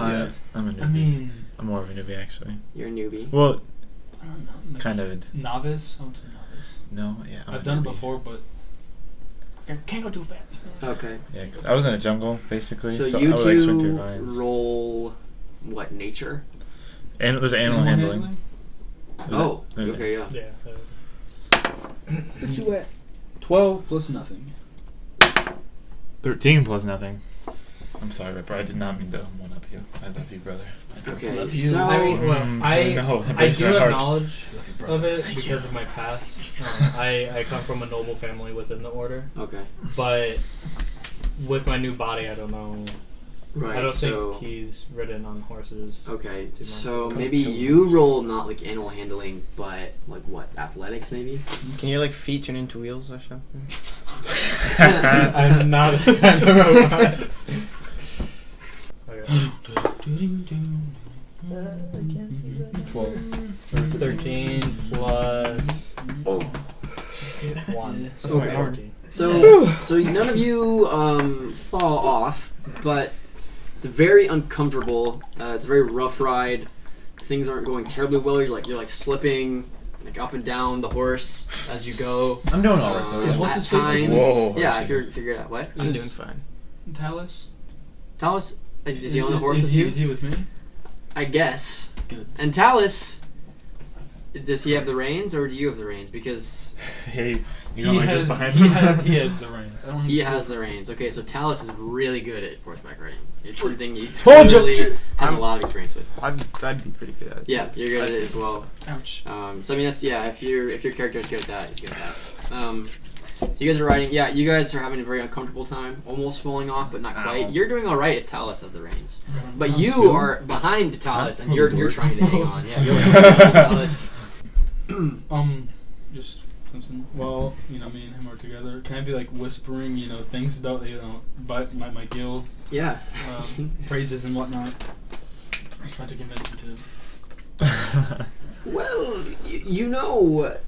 Speaker 3: I'm a newbie.
Speaker 6: I mean,
Speaker 3: I'm more of a newbie, actually.
Speaker 2: You're a newbie.
Speaker 3: Well,
Speaker 6: I don't know. Like
Speaker 3: kind of.
Speaker 6: novice. I would say novice.
Speaker 3: No, yeah. I'm
Speaker 6: I've
Speaker 3: a
Speaker 6: done it
Speaker 3: newbie.
Speaker 6: before, but I can't go too fast.
Speaker 2: Okay.
Speaker 3: Yeah, 'cause I was in a jungle, basically,
Speaker 2: So
Speaker 3: so
Speaker 2: you
Speaker 3: I would like swing
Speaker 2: two
Speaker 3: through vines.
Speaker 2: roll, what, nature?
Speaker 3: And there's animal handling.
Speaker 2: Oh,
Speaker 3: There's
Speaker 2: okay, yeah.
Speaker 5: yeah.
Speaker 6: What you at? 12 plus nothing.
Speaker 3: 13 plus nothing. I'm sorry, Ripper. I did not mean to one up you. I love you, brother. I
Speaker 2: Okay,
Speaker 6: Love you.
Speaker 2: so
Speaker 5: I mean, well,
Speaker 3: no, that
Speaker 5: I
Speaker 3: breaks
Speaker 5: do
Speaker 3: my
Speaker 5: have
Speaker 3: heart.
Speaker 5: knowledge
Speaker 3: brother.
Speaker 5: of it
Speaker 3: Thank
Speaker 5: because
Speaker 3: you.
Speaker 5: of my past. I come from a noble family within the order,
Speaker 2: okay,
Speaker 5: but with my new body, I don't know.
Speaker 2: right.
Speaker 5: I don't
Speaker 2: so
Speaker 5: think he's ridden on horses.
Speaker 2: okay,
Speaker 5: Too much.
Speaker 2: so
Speaker 5: Come-
Speaker 2: maybe
Speaker 5: come
Speaker 2: you
Speaker 5: horse.
Speaker 2: roll not like animal handling, but like what, athletics maybe?
Speaker 4: Can your like feet turn into wheels or something?
Speaker 5: I'm not. I don't know why. Okay. 13 plus 1.
Speaker 6: That's
Speaker 2: Okay.
Speaker 5: 14.
Speaker 2: So none of you fall off, but it's very uncomfortable. It's a very rough ride. Things aren't going terribly well. You're like slipping like up and down the horse as you go.
Speaker 1: I'm doing all right though.
Speaker 6: Is
Speaker 1: yeah.
Speaker 6: what's
Speaker 2: At
Speaker 6: his face
Speaker 2: times,
Speaker 3: Whoa,
Speaker 2: yeah.
Speaker 3: Hershey.
Speaker 2: If you're figuring out what,
Speaker 4: I'm
Speaker 6: Is-
Speaker 4: doing fine.
Speaker 6: Talus?
Speaker 2: Talus, is he on the horse
Speaker 6: is
Speaker 2: with
Speaker 6: he,
Speaker 2: you?
Speaker 6: Is he with me?
Speaker 2: I guess.
Speaker 6: Good.
Speaker 2: And Talus, does he have the reins or do you have the reins? Because
Speaker 3: Hey,
Speaker 6: He
Speaker 3: you don't like
Speaker 6: has,
Speaker 3: this behind
Speaker 6: he,
Speaker 3: me?
Speaker 6: he has the reins. I don't
Speaker 2: he
Speaker 6: understand.
Speaker 2: has the reins. Okay, so Talus is really good at horseback riding. It's something he
Speaker 1: Told you!
Speaker 2: clearly has a
Speaker 4: I'm-
Speaker 2: lot of experience with.
Speaker 4: I'd be pretty good at it.
Speaker 2: Yeah, you're good at it as well.
Speaker 6: Ouch.
Speaker 2: So I mean that's if your character is good at that, he's good at that. So you guys are riding. Yeah, you guys are having a very uncomfortable time, almost falling off, but not quite.
Speaker 3: Ow.
Speaker 2: You're doing all right if Talus has the reins, but
Speaker 6: Sounds
Speaker 2: you
Speaker 6: good.
Speaker 2: are behind Talus, and
Speaker 3: I'm
Speaker 2: you're
Speaker 3: bored.
Speaker 2: trying to hang on. Yeah, you're behind Talus.
Speaker 6: Just something. Well, me and him are together. Can I be like whispering, things about, but my guild,
Speaker 2: Yeah.
Speaker 6: praises and whatnot? I'm trying to convince him to.
Speaker 2: Well,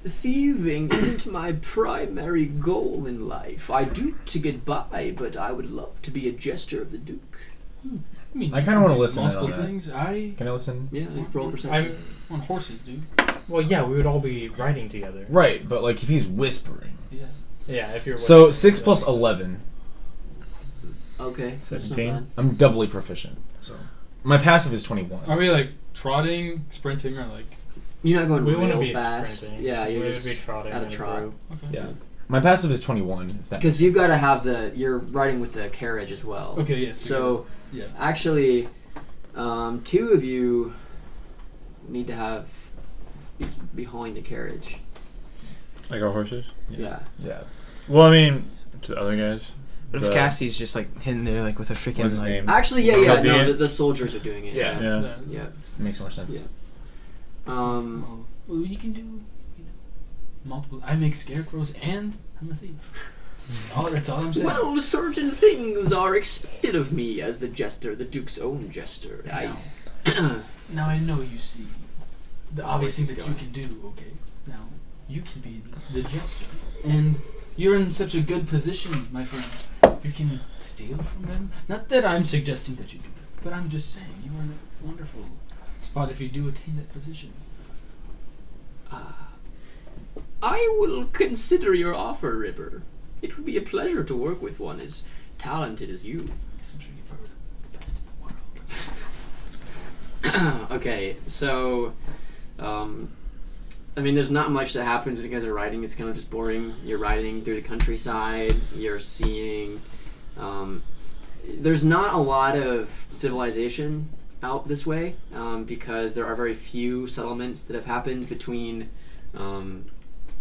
Speaker 2: thieving isn't my primary goal in life. I do to get by, but I would love to be a jester of the Duke.
Speaker 6: I
Speaker 1: I
Speaker 6: you
Speaker 1: kinda
Speaker 6: can
Speaker 1: wanna
Speaker 6: do
Speaker 1: listen in on
Speaker 6: multiple
Speaker 1: that.
Speaker 6: things.
Speaker 1: Can I listen?
Speaker 2: Yeah, roll perception.
Speaker 5: I'm
Speaker 6: On horses, dude.
Speaker 5: well. Yeah, we would all be riding together.
Speaker 1: Right, but like if he's whispering.
Speaker 6: Yeah.
Speaker 5: Yeah, if you're.
Speaker 1: So
Speaker 5: with-
Speaker 1: 6 plus 11.
Speaker 2: Okay, that's not
Speaker 3: 17.
Speaker 2: bad.
Speaker 1: I'm doubly proficient. So my passive is 21.
Speaker 6: Are we like trotting, sprinting, or like?
Speaker 2: You're not going
Speaker 5: We want to
Speaker 2: real
Speaker 5: be
Speaker 2: fast.
Speaker 5: sprinting.
Speaker 2: Yeah,
Speaker 5: we
Speaker 2: you're
Speaker 5: would
Speaker 2: just
Speaker 5: be trotting
Speaker 2: at a
Speaker 5: in
Speaker 2: trot.
Speaker 5: group.
Speaker 6: Okay.
Speaker 1: Yeah. My passive is 21. If that
Speaker 2: Because you've got to have you're riding with the carriage as well.
Speaker 6: Okay. Yes.
Speaker 2: So
Speaker 6: yeah.
Speaker 2: actually, two of you need to be hauling the carriage.
Speaker 3: Like our horses?
Speaker 2: Yeah.
Speaker 1: Yeah.
Speaker 3: Well, I mean, to the other guys.
Speaker 4: What if
Speaker 3: The-
Speaker 4: Cassie's just like hidden there, like with a freaking
Speaker 3: What's his
Speaker 4: like,
Speaker 3: name?
Speaker 2: Actually, yeah. No,
Speaker 3: Chaldean?
Speaker 2: the soldiers are doing it.
Speaker 1: Yeah.
Speaker 3: Yeah.
Speaker 2: Yeah.
Speaker 1: Makes more sense.
Speaker 2: Yeah.
Speaker 6: Well, you can do multiple. I make scarecrows and I'm a thief. That's all I'm saying.
Speaker 2: Well, certain things are expected of me as the jester, the Duke's own jester.
Speaker 6: Now I know you see the obvious
Speaker 2: Voice
Speaker 6: things
Speaker 2: is
Speaker 6: that you can do. Okay. Now you can be the jester, and You're in such a good position, my friend. You can steal from them. Not that I'm suggesting that you do that, but I'm just saying you are in a wonderful spot if you do attain that position.
Speaker 2: I will consider your offer, Ripper. It would be a pleasure to work with one as talented as you.
Speaker 6: Yes, I'm sure you've heard the best in the world.
Speaker 2: Okay, so, I mean, there's not much that happens when you guys are riding. It's kind of just boring. You're riding through the countryside. You're seeing, there's not a lot of civilization out this way, because there are very few settlements that have happened between,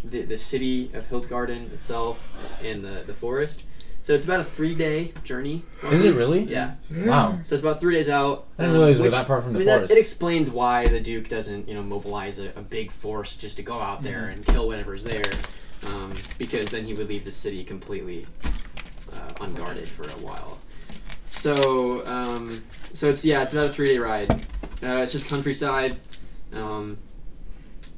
Speaker 2: the city of Hilt Garden itself and the forest. So it's about a 3-day journey.
Speaker 1: Is it really?
Speaker 2: Yeah.
Speaker 1: Wow.
Speaker 2: So it's about 3 days out.
Speaker 1: I didn't realize we were that far from the forest.
Speaker 2: It explains why the Duke doesn't, mobilize a big force just to go out there and kill whatever's there, because then he would leave the city completely unguarded for a while. So, it's about a 3-day ride. It's just countryside.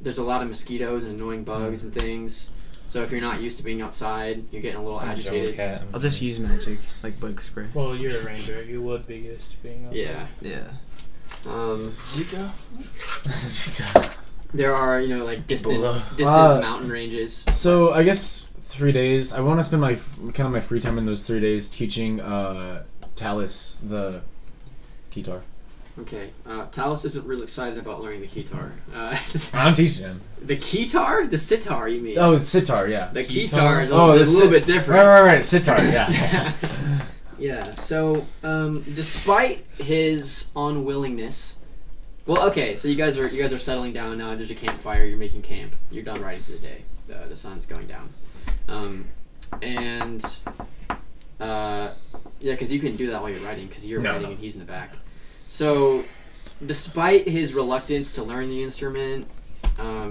Speaker 2: There's a lot of mosquitoes and annoying bugs and things. So if you're not used to being outside, you're getting a little agitated.
Speaker 4: I'll just use magic, like bug spray.
Speaker 5: Well, you're a ranger. You would be used to being outside.
Speaker 2: Yeah.
Speaker 4: Yeah.
Speaker 6: Zika?
Speaker 2: There are, distant mountain ranges.
Speaker 1: So I guess 3 days. I want to spend my free time in those 3 days teaching Talus the guitar.
Speaker 2: Okay. Talus isn't really excited about learning the guitar.
Speaker 1: I'm teaching him.
Speaker 2: The guitar? The sitar, you mean?
Speaker 1: Oh, the sitar, yeah.
Speaker 2: The guitar is a
Speaker 1: the
Speaker 2: little bit different.
Speaker 1: Right, sitar, yeah.
Speaker 2: Yeah, so, despite his unwillingness... Well, okay, so you guys are settling down now. There's a campfire. You're making camp. You're done riding for the day. The sun's going down. Yeah, because you can do that while you're riding, because you're riding and he's in the back. So, despite his reluctance to learn the instrument,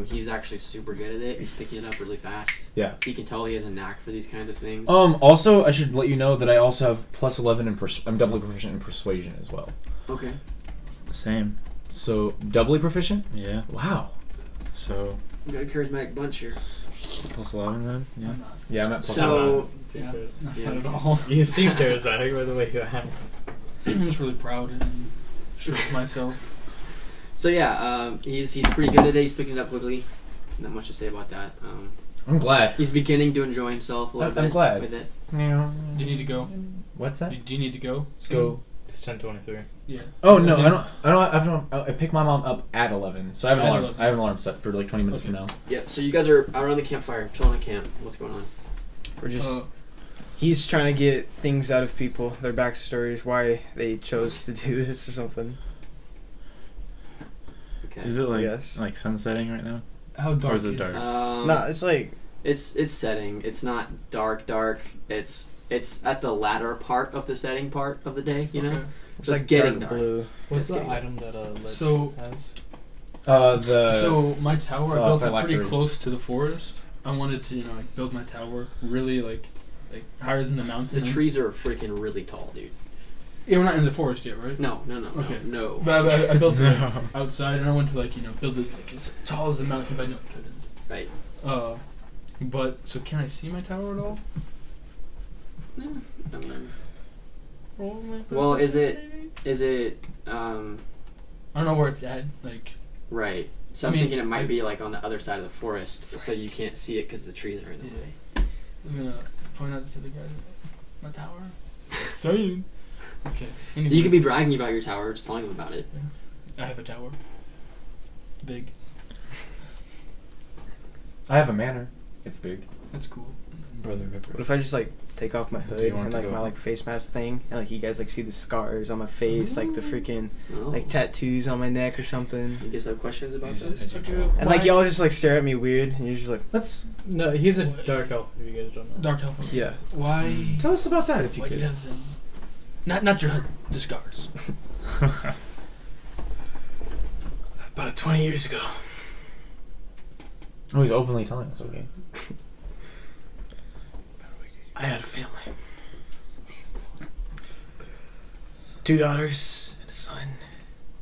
Speaker 2: he's actually super good at it. He's picking it up really fast.
Speaker 1: Yeah.
Speaker 2: So you can tell he has a knack for these kinds of things.
Speaker 1: Also, I should let you know that I also have plus 11 in I'm doubly proficient in persuasion as well.
Speaker 2: Okay.
Speaker 3: Same.
Speaker 1: So, doubly proficient?
Speaker 3: Yeah.
Speaker 1: Wow.
Speaker 3: So,
Speaker 2: We got a charismatic bunch here.
Speaker 3: plus 11 then? Yeah.
Speaker 6: I'm not.
Speaker 1: Yeah, I'm at plus
Speaker 2: So,
Speaker 6: Yeah,
Speaker 2: Yeah.
Speaker 6: not at all.
Speaker 5: You seem charismatic by the way you act.
Speaker 6: I'm just really proud and sure of myself.
Speaker 2: so yeah, he's pretty good at it. He's picking it up quickly. Not much to say about that.
Speaker 1: I'm glad.
Speaker 2: He's beginning to enjoy himself a little
Speaker 1: I'm
Speaker 2: bit
Speaker 1: glad.
Speaker 2: with it.
Speaker 6: Do you need to go?
Speaker 1: What's that?
Speaker 6: Do you need to go?
Speaker 1: Go.
Speaker 5: It's 10:23.
Speaker 6: Yeah.
Speaker 1: Oh no, I pick my mom up at 11, so I have an
Speaker 6: At
Speaker 1: alarm.
Speaker 6: 11.
Speaker 1: I have an alarm set for like 20 minutes
Speaker 6: Okay.
Speaker 1: from now.
Speaker 2: Yeah, so you guys are out around the campfire, chilling at camp. What's going on?
Speaker 4: We're just. He's trying to get things out of people, their backstories, why they chose to do this or something.
Speaker 2: Okay.
Speaker 3: Is it
Speaker 4: Yes.
Speaker 3: like sunsetting right now?
Speaker 6: How dark
Speaker 3: Or is it dark?
Speaker 4: No, it's like
Speaker 2: It's setting. It's not dark. It's at the latter part of the setting part of the day. You know.
Speaker 6: Okay.
Speaker 4: it's
Speaker 2: So it's
Speaker 4: like
Speaker 2: getting
Speaker 4: dark
Speaker 2: dark.
Speaker 4: blue.
Speaker 5: What's
Speaker 2: It's
Speaker 5: the
Speaker 2: getting-
Speaker 5: item that lich
Speaker 6: So-
Speaker 5: has?
Speaker 6: So my tower, I built it pretty
Speaker 1: phylactery.
Speaker 6: close to the forest. I wanted to, build my tower really like higher than the mountain.
Speaker 2: The trees are freaking really tall, dude.
Speaker 6: Yeah, we're not in the forest yet, right?
Speaker 2: No.
Speaker 6: Okay.
Speaker 2: No.
Speaker 6: But I built it outside, and I went to build it as tall as the mountain, but no, I couldn't.
Speaker 2: Right.
Speaker 6: But so can I see my tower at all?
Speaker 2: I mean, well, is it?
Speaker 6: I don't know where it's at.
Speaker 2: Right. So I'm
Speaker 6: I mean,
Speaker 2: thinking it might be on the other side of the forest, so you can't see it because the trees are in the
Speaker 6: Yeah.
Speaker 2: way.
Speaker 6: I was gonna point out to the guy my tower. Just saying. Okay. Anyway,
Speaker 2: You could be bragging about your tower, just telling them about it.
Speaker 6: I have a tower. Big.
Speaker 1: I have a manor. It's big.
Speaker 6: That's cool.
Speaker 1: Brother
Speaker 4: What
Speaker 1: Ripper.
Speaker 4: if I just take off my
Speaker 1: Do
Speaker 4: hood
Speaker 1: you want
Speaker 4: and
Speaker 1: to go?
Speaker 4: my face mask thing, and you guys see the scars on my face, the freaking
Speaker 2: Oh.
Speaker 4: tattoos on my neck or something,
Speaker 2: You guys have questions about
Speaker 3: He's
Speaker 2: this?
Speaker 3: educated.
Speaker 4: and y'all just stare at me weird, and you're just like,
Speaker 1: Let's
Speaker 5: No, he's a dark elf. If you guys don't know.
Speaker 6: Dark elf.
Speaker 4: yeah.
Speaker 6: Why?
Speaker 1: tell us about that if you
Speaker 6: Why do
Speaker 1: could.
Speaker 6: you have them? Not your hood. The scars.
Speaker 4: About 20 years ago.
Speaker 1: Oh, he's openly telling us. Okay.
Speaker 4: I had a family. 2 daughters and a son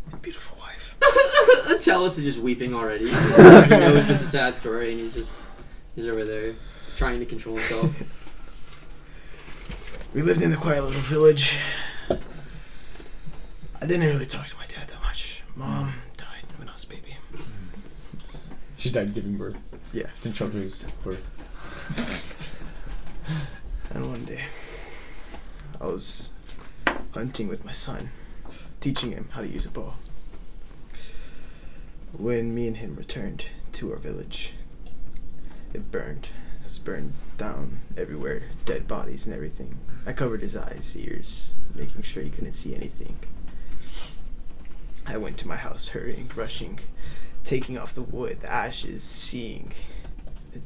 Speaker 4: and a beautiful wife.
Speaker 2: Chalice is just weeping already. He knows it's a sad story, and he's over there. trying to control himself.
Speaker 4: We lived in a quiet little village. I didn't really talk to my dad that much. Mom died when I was a baby.
Speaker 1: She died giving birth.
Speaker 4: Yeah.
Speaker 1: In children's birth.
Speaker 4: And one day, I was hunting with my son, teaching him how to use a bow. When me and him returned to our village, it burned. It was burned down everywhere, dead bodies and everything. I covered his eyes, ears, making sure he couldn't see anything. I went to my house, hurrying, rushing, taking off the wood, the ashes, seeing the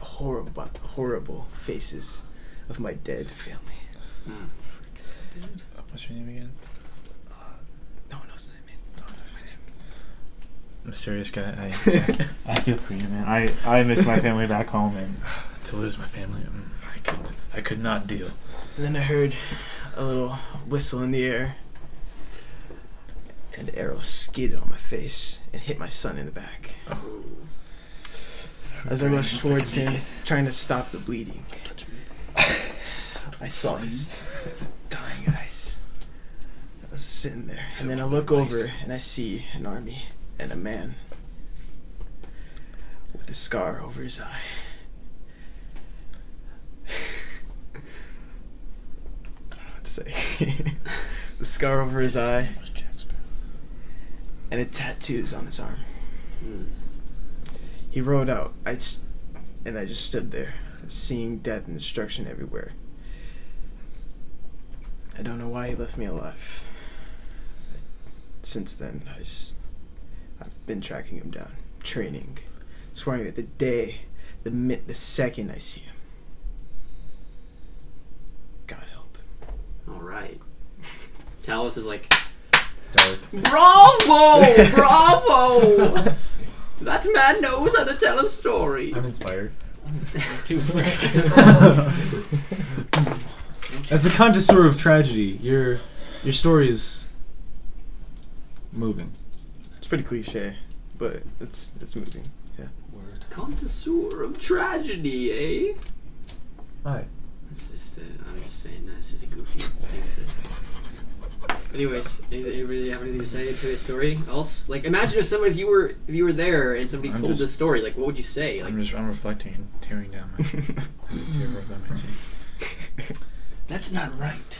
Speaker 4: horrible faces of my dead family.
Speaker 3: What's your name again?
Speaker 4: No one knows my name.
Speaker 3: Mysterious guy. I feel for you, man. I miss my family back home, and to lose my family, I could not deal.
Speaker 4: And then I heard a little whistle in the air, and the arrow skidded on my face and hit my son in the back.
Speaker 3: Oh.
Speaker 4: As I rushed towards him, trying to stop the bleeding, I saw his dying eyes. I was sitting there, and then I look over and I see an army and a man with a scar over his eye. I don't know what to say. The scar over his eye and the tattoos on his arm. He rode out, and I just stood there, seeing death and destruction everywhere. I don't know why he left me alive. Since then, I've been tracking him down, training, swearing that the second I see him, God help him.
Speaker 2: All right. Talus is like,
Speaker 1: Dark.
Speaker 2: bravo, bravo. That man knows how to tell a story.
Speaker 1: I'm inspired.
Speaker 6: Too frick.
Speaker 1: As a connoisseur of tragedy, your story is moving.
Speaker 4: It's pretty cliche, but it's moving. Yeah.
Speaker 6: Word.
Speaker 2: Connoisseur of tragedy, eh?
Speaker 1: Hi.
Speaker 2: It's just, I'm just saying that. It's just a goofy thing to say. Anyways, anybody have anything to say to his story else? Like, imagine if you were there and somebody told this story. Like, what would you say? Like,
Speaker 3: I'm reflecting and tearing down my tear rolled down my cheek.
Speaker 6: That's not right.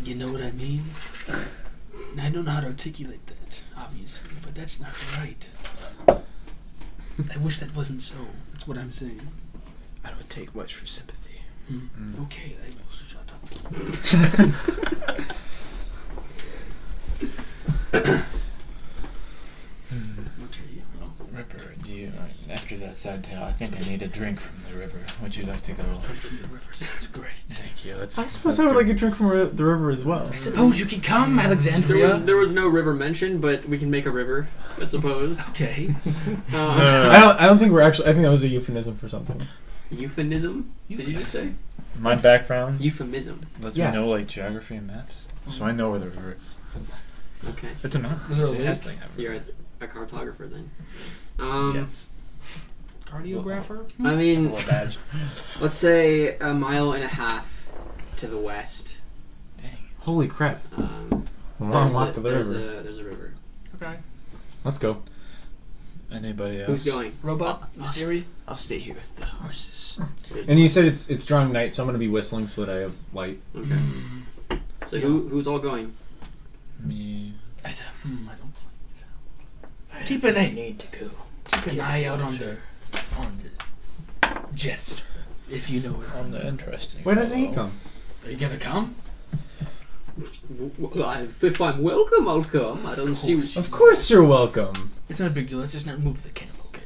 Speaker 6: You know what I mean? And I don't know how to articulate that, obviously, but that's not right. I wish that wasn't so. That's what I'm saying.
Speaker 4: I don't take much for sympathy.
Speaker 6: Okay, I will shut up. Okay, well,
Speaker 3: Ripper, do you, after that sad tale, I think I need a drink from the river. Would you like to go?
Speaker 6: drink from the river sounds great.
Speaker 3: Thank you.
Speaker 1: I suppose I would like a drink from the river as well.
Speaker 6: I suppose you can come, Alexandria.
Speaker 2: there was no river mentioned, but we can make a river, I suppose.
Speaker 6: Okay.
Speaker 1: I don't think we're actually. I think that was a euphemism for something.
Speaker 2: Euphemism? Did you just say?
Speaker 3: My background
Speaker 2: Euphemism.
Speaker 3: lets
Speaker 1: Yeah.
Speaker 3: me know like geography and maps, so I know where the river is.
Speaker 2: Okay.
Speaker 3: It's a mountain.
Speaker 6: Is there a
Speaker 3: It has
Speaker 6: lake?
Speaker 3: to have a
Speaker 2: So you're
Speaker 3: river.
Speaker 2: a cartographer then.
Speaker 3: Yes.
Speaker 6: Cardiographer?
Speaker 2: I mean,
Speaker 3: Full of badge.
Speaker 2: let's say a mile and a half to the west.
Speaker 3: Dang.
Speaker 1: Holy crap!
Speaker 2: Um,
Speaker 1: Wrong walk to the
Speaker 2: there's
Speaker 1: river.
Speaker 2: there's a river.
Speaker 6: Okay.
Speaker 1: Let's go.
Speaker 3: Anybody else?
Speaker 2: Who's going?
Speaker 6: Robot? Mystery?
Speaker 4: I'll stay here with the horses.
Speaker 1: And you said it's drawing night, so I'm gonna be whistling so that I have light.
Speaker 2: Okay. So who's all going?
Speaker 3: Me.
Speaker 6: I don't. Keep an eye. Keep an eye out on the jester, if you know it.
Speaker 3: On the interesting.
Speaker 1: Why doesn't he
Speaker 3: fellow.
Speaker 1: come?
Speaker 6: Are you gonna come?
Speaker 2: If I'm welcome, I'll come. I don't see.
Speaker 1: Of course you're welcome.
Speaker 6: It's not a big deal. Let's just not move the camp, okay?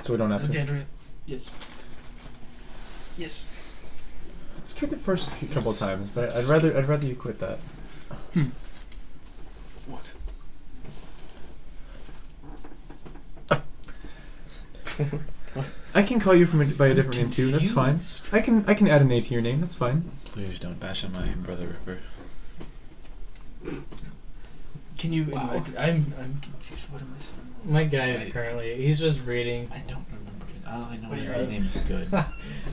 Speaker 1: So we don't have to.
Speaker 6: Alexandria? Yes. Yes.
Speaker 1: It's good the first couple times, but I'd rather you quit that.
Speaker 6: What?
Speaker 1: I can call you by a different name too. That's fine.
Speaker 6: Confused.
Speaker 1: I can add an A to your name. That's fine.
Speaker 3: Please don't bash on my brother Ripper.
Speaker 6: Can you
Speaker 5: Wow.
Speaker 6: I'm confused. What am I saying?
Speaker 5: My guy is currently, he's just reading.
Speaker 3: I don't remember. All I know
Speaker 5: What do
Speaker 3: is
Speaker 5: you
Speaker 3: his
Speaker 5: say?
Speaker 3: name is good.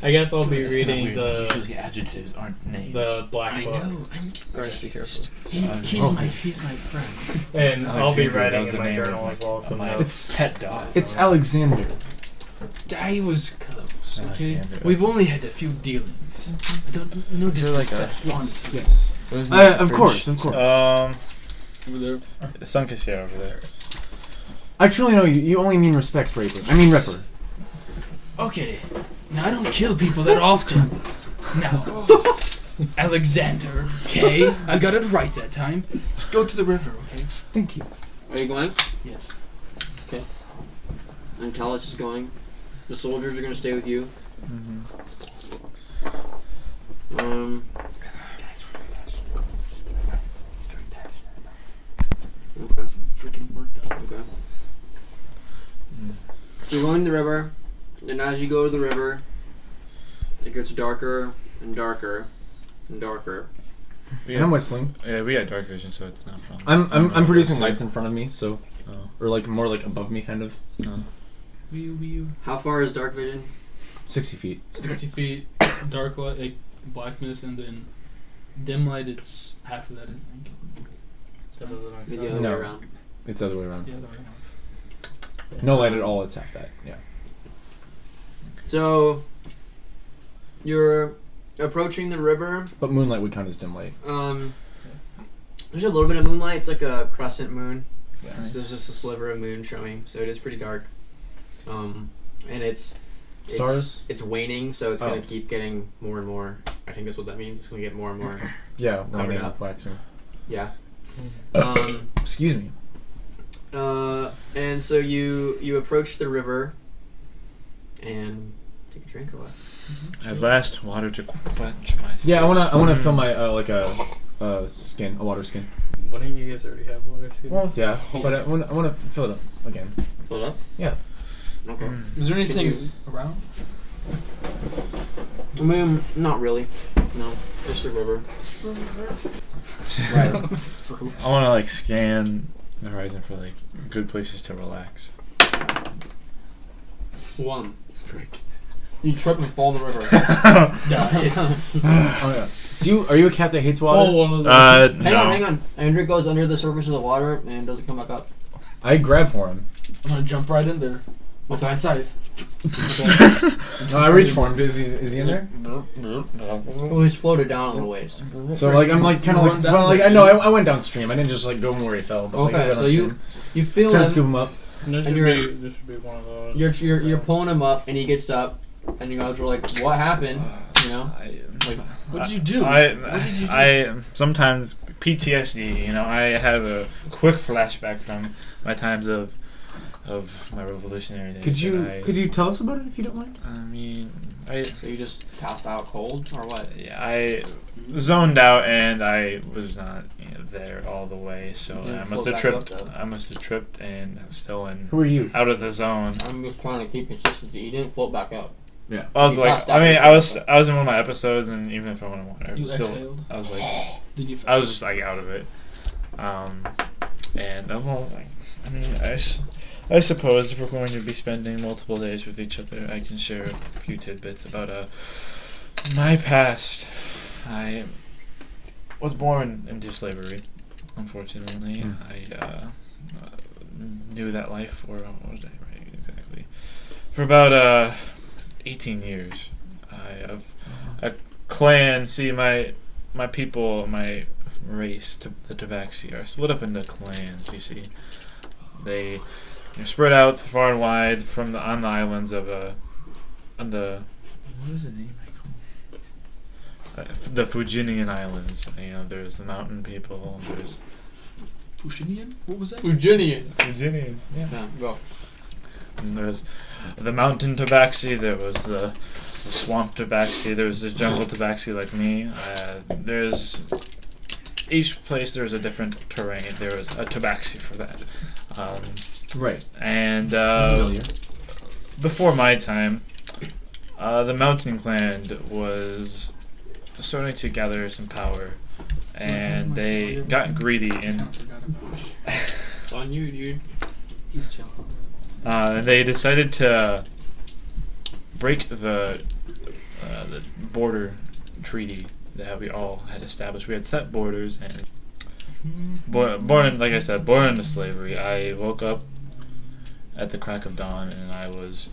Speaker 5: I guess I'll be
Speaker 3: It's kinda
Speaker 5: reading
Speaker 3: weird.
Speaker 5: the
Speaker 3: Usually adjectives aren't names.
Speaker 5: black
Speaker 6: I
Speaker 5: book,
Speaker 6: know.
Speaker 4: Guys, be careful.
Speaker 6: He's
Speaker 1: Oh,
Speaker 6: my
Speaker 1: yes.
Speaker 6: friend.
Speaker 5: and I'll be
Speaker 3: Alexander, that
Speaker 5: writing
Speaker 3: was
Speaker 5: in
Speaker 3: the
Speaker 5: my
Speaker 3: name of
Speaker 5: journal
Speaker 3: my-
Speaker 5: as well.
Speaker 3: of
Speaker 5: Some
Speaker 3: my
Speaker 5: notes.
Speaker 1: It's
Speaker 3: pet dog.
Speaker 1: it's Alexander.
Speaker 6: I was close. Okay,
Speaker 3: Alexander.
Speaker 6: we've only had a few dealings. Don't no
Speaker 4: Is there like a-
Speaker 6: disrespect. honestly.
Speaker 1: Yes.
Speaker 4: Wasn't it the
Speaker 1: Of
Speaker 4: fridge?
Speaker 1: course, of course.
Speaker 6: Over there.
Speaker 3: Sunkiss over there.
Speaker 1: I truly know you. You only mean respect, Raper. I mean Ripper.
Speaker 6: Okay, now I don't kill people that often. Now, Alexander, okay? I got it right that time. Just go to the river, okay?
Speaker 1: Thank you.
Speaker 2: Are you going?
Speaker 6: Yes.
Speaker 2: And Talus is going. The soldiers are going to stay with you. Okay.
Speaker 6: Freaking worked up.
Speaker 2: Okay. So you're going to the river, and as you go to the river, it gets darker and darker and darker.
Speaker 1: And I'm whistling.
Speaker 3: Yeah, we had dark vision, so it's not a problem.
Speaker 1: I'm producing lights in front of me, so
Speaker 3: Oh.
Speaker 1: or like more like above me, kind of.
Speaker 6: We
Speaker 2: How far is dark vision?
Speaker 1: 60 feet.
Speaker 5: 60 feet, dark light, like blackness, and then dim light. It's half of that, I think. That doesn't make
Speaker 2: The
Speaker 5: sense.
Speaker 2: other
Speaker 1: No.
Speaker 2: way around.
Speaker 1: It's the other way around.
Speaker 5: Yeah, the other way around.
Speaker 1: No light at all. It's half that. Yeah.
Speaker 2: So you're approaching the river.
Speaker 1: But moonlight would count as dim light.
Speaker 2: There's a little bit of moonlight. It's like a crescent moon.
Speaker 1: Yeah.
Speaker 2: So there's just a sliver of moon showing, so it is pretty dark. And it's
Speaker 1: Stars?
Speaker 2: It's waning, so it's
Speaker 1: Oh.
Speaker 2: gonna keep getting more and more. I think that's what that means. It's gonna get more and more.
Speaker 1: Yeah.
Speaker 2: Covered
Speaker 1: Waning,
Speaker 2: up.
Speaker 1: waxing.
Speaker 2: Yeah.
Speaker 1: Excuse me.
Speaker 2: And so you approach the river and take a drink or what?
Speaker 3: At last, water to quench my thirst.
Speaker 1: Yeah, I wanna fill my like a skin, a water skin.
Speaker 5: Wouldn't you guys already have water skins?
Speaker 1: Well, yeah, but I wanna fill it up again.
Speaker 2: Fill it up?
Speaker 1: Yeah.
Speaker 2: Okay.
Speaker 6: Is there anything
Speaker 2: you-
Speaker 6: around?
Speaker 2: I mean, not really. No, just the river.
Speaker 3: Right. I want to like scan the horizon for like good places to relax.
Speaker 2: One.
Speaker 3: Freak.
Speaker 2: You trip and fall in the river.
Speaker 5: Die.
Speaker 1: Oh yeah. Are you a cat that hates water?
Speaker 5: Oh, one of those.
Speaker 2: Hang on. Andrew goes under the surface of the water and doesn't come back up.
Speaker 1: I grab for him.
Speaker 6: I'm gonna jump right in there with my scythe.
Speaker 1: No, I reach for him. Is he in there?
Speaker 2: Well, he's floated down a little ways.
Speaker 1: So like I'm like kind of
Speaker 6: Run
Speaker 1: like
Speaker 6: down
Speaker 1: well like
Speaker 6: there.
Speaker 1: I know I went downstream. I didn't just like go where he fell. But, like, I
Speaker 2: Okay,
Speaker 1: went
Speaker 2: so you
Speaker 1: downstream.
Speaker 2: you
Speaker 1: Just
Speaker 2: feel
Speaker 1: trying to
Speaker 2: him.
Speaker 1: scoop him up.
Speaker 5: There
Speaker 2: And you're-
Speaker 5: should be one of those.
Speaker 2: You're pulling him up, and he gets up, and you guys are like, "What happened?" You know, like,
Speaker 6: What did you do?
Speaker 3: What
Speaker 6: did you do?
Speaker 3: I sometimes PTSD. You know, I have a quick flashback from my times of my revolutionary days.
Speaker 1: Could you tell us about it if you don't mind?
Speaker 3: I mean,
Speaker 2: so you just passed out cold, or what?
Speaker 3: yeah, I zoned out and I was not there all the way, so
Speaker 2: You didn't
Speaker 3: I must
Speaker 2: float
Speaker 3: have
Speaker 2: back
Speaker 3: tripped.
Speaker 2: up, though.
Speaker 3: I must have tripped and I was still in
Speaker 1: Who are you?
Speaker 3: out of the zone.
Speaker 2: I'm just trying to keep consistency. He didn't float back up.
Speaker 1: Yeah.
Speaker 3: I was
Speaker 2: You
Speaker 3: like,
Speaker 2: passed out.
Speaker 3: I was in one of my episodes, and even if I went on water, I
Speaker 6: You
Speaker 3: was still,
Speaker 6: exhaled.
Speaker 3: I was like,
Speaker 6: Then you
Speaker 3: I was just like out of it. And well, like, I mean, I suppose if we're going to be spending multiple days with each other, I can share a few tidbits about my past. I was born into slavery, unfortunately.
Speaker 1: Mm.
Speaker 3: I knew that life for what did I write exactly? For about 18 years. I have a clan. See, my people, my race, the Tabaxi, are split up into clans. You see, they're spread out far and wide on the islands of on the what is the name I call it? The Fujinian Islands. You know, there's the mountain people. There's
Speaker 6: Pushinian? What was that?
Speaker 2: Fujinian.
Speaker 3: Fujinian. Yeah.
Speaker 2: Yeah, go.
Speaker 3: And there's the mountain tabaxi, there was the swamp tabaxi, there was the jungle tabaxi like me. There's each place there's a different terrain. There was a tabaxi for that.
Speaker 1: Right.
Speaker 3: And
Speaker 1: Familiar.
Speaker 3: before my time, the mountain clan was starting to gather some power, and they got greedy and
Speaker 2: It's on you, dude.
Speaker 6: He's chilling.
Speaker 3: they decided to break the border treaty that we all had established. We had set borders, and born into slavery. I woke up at the crack of dawn, and I was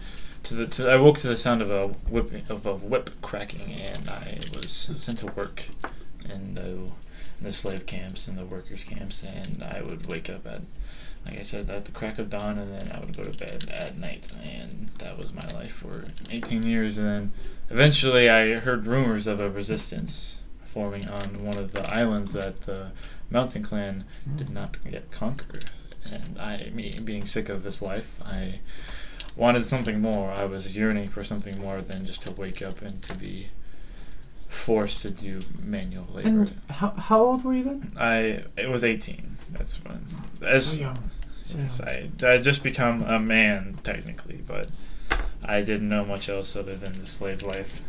Speaker 3: I woke to the sound of a whip cracking, and I was sent to work in the slave camps and the workers' camps, and I would wake up at, like I said, at the crack of dawn, and then I would go to bed at night, and that was my life for 18 years, and then eventually I heard rumors of a resistance forming on one of the islands that the Mountain Clan did not yet conquer, and me being sick of this life, I wanted something more. I was yearning for something more than just to wake up and to be forced to do manual labor.
Speaker 1: And how old were you then?
Speaker 3: It was 18. That's when.
Speaker 1: So young.
Speaker 3: Yes, I had just become a man technically, but I didn't know much else other than the slave life.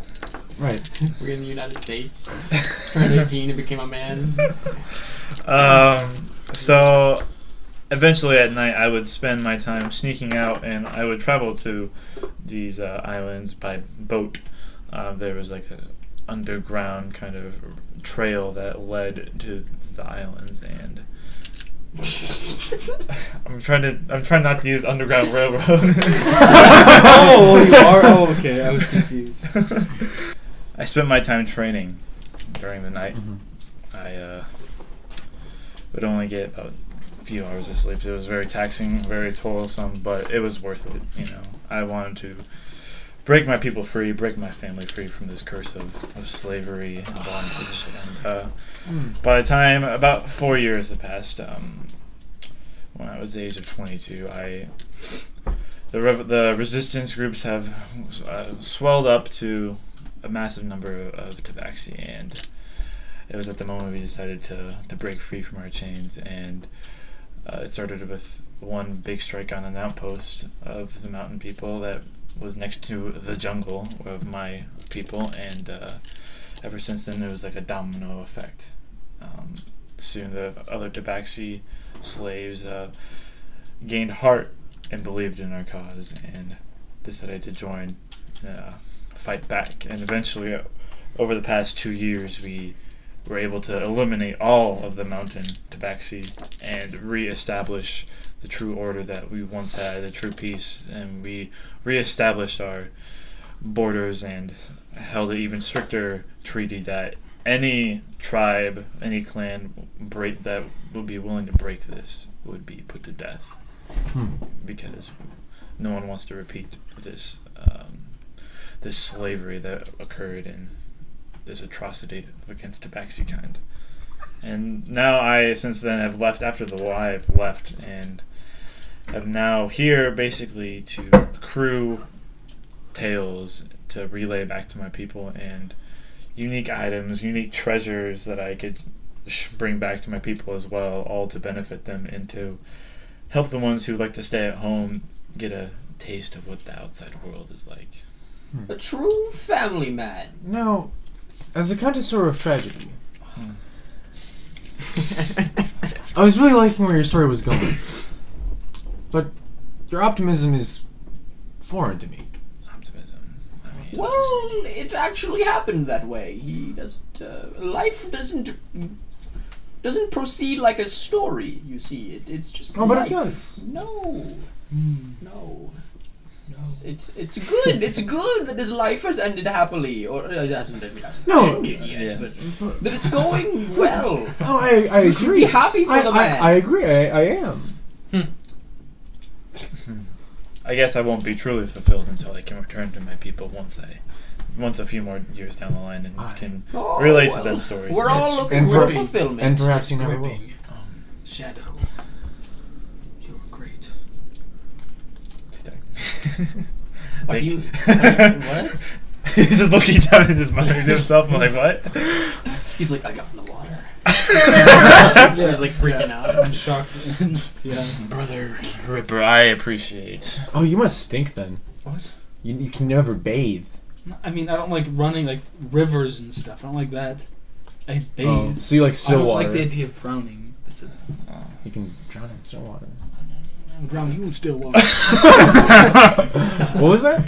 Speaker 1: Right.
Speaker 2: We're in the United States. Turned 18 and became a man.
Speaker 3: So eventually at night I would spend my time sneaking out, and I would travel to these islands by boat. There was like an underground kind of trail that led to the islands, and I'm trying not to use Underground Railroad.
Speaker 6: Oh, you are? Oh, okay. I was confused.
Speaker 3: I spent my time training during the night.
Speaker 1: Mm-hmm.
Speaker 3: I would only get about a few hours of sleep. It was very taxing, very toilsome, but it was worth it. You know, I wanted to break my people free, break my family free from this curse of slavery and bondage. And by the time about 4 years had passed, when I was the age of 22, the resistance groups have swelled up to a massive number of tabaxi, and it was at the moment we decided to break free from our chains, and it started with one big strike on an outpost of the mountain people that was next to the jungle of my people, and ever since then it was like a domino effect. Soon the other tabaxi slaves gained heart and believed in our cause and decided to join, fight back, and eventually over the past 2 years we were able to eliminate all of the mountain tabaxi and re-establish the true order that we once had, the true peace, and we re-established our borders and held an even stricter treaty that any tribe, any clan that would be willing to break this would be put to death, because no one wants to repeat this this slavery that occurred and this atrocity against tabaxi kind. And now I, since then, have left after the war. I have left and have now here basically to accrue tales to relay back to my people, and unique items, unique treasures that I could bring back to my people as well, all to benefit them and to help the ones who like to stay at home get a taste of what the outside world is like.
Speaker 2: A true family man.
Speaker 1: Now, as a connoisseur of tragedy, I was really liking where your story was going, but your optimism is foreign to me.
Speaker 3: Optimism. I mean,
Speaker 2: Well, it actually happened that way. He doesn't. Life doesn't proceed like a story. You see, it's just.
Speaker 1: Oh, but
Speaker 2: life.
Speaker 1: it does.
Speaker 2: No. It's good. It's good that his life has ended happily, or it hasn't
Speaker 1: No.
Speaker 2: ended yet,
Speaker 3: Yeah.
Speaker 2: but that it's going well.
Speaker 1: Oh, I
Speaker 2: You should
Speaker 1: agree.
Speaker 2: be happy for the man.
Speaker 1: I agree. I am.
Speaker 3: I guess I won't be truly fulfilled until I can return to my people once a few more years down the line and can
Speaker 2: Oh,
Speaker 3: relate to
Speaker 2: well,
Speaker 3: them stories.
Speaker 2: We're all
Speaker 1: It's-
Speaker 2: looking
Speaker 1: and
Speaker 2: for
Speaker 1: per-
Speaker 2: fulfillment.
Speaker 1: And perhaps you never will.
Speaker 6: Gripping. Shadow. You're great.
Speaker 2: Are you, what?
Speaker 3: He's just looking down and just muttering to himself. I'm like, what?
Speaker 2: He's like, I got in the water. He's like freaking out.
Speaker 6: I'm shocked. Yeah.
Speaker 3: Brother Ripper, I appreciate.
Speaker 1: Oh, you must stink then.
Speaker 6: What?
Speaker 1: You can never bathe.
Speaker 6: I mean, I don't like running like rivers and stuff. I don't like that. I bathe.
Speaker 1: Oh, so you like
Speaker 6: I
Speaker 1: still
Speaker 6: don't
Speaker 1: water.
Speaker 6: like the idea of drowning.
Speaker 1: You can drown in still water.
Speaker 6: I'll drown you in still water.
Speaker 1: What was that?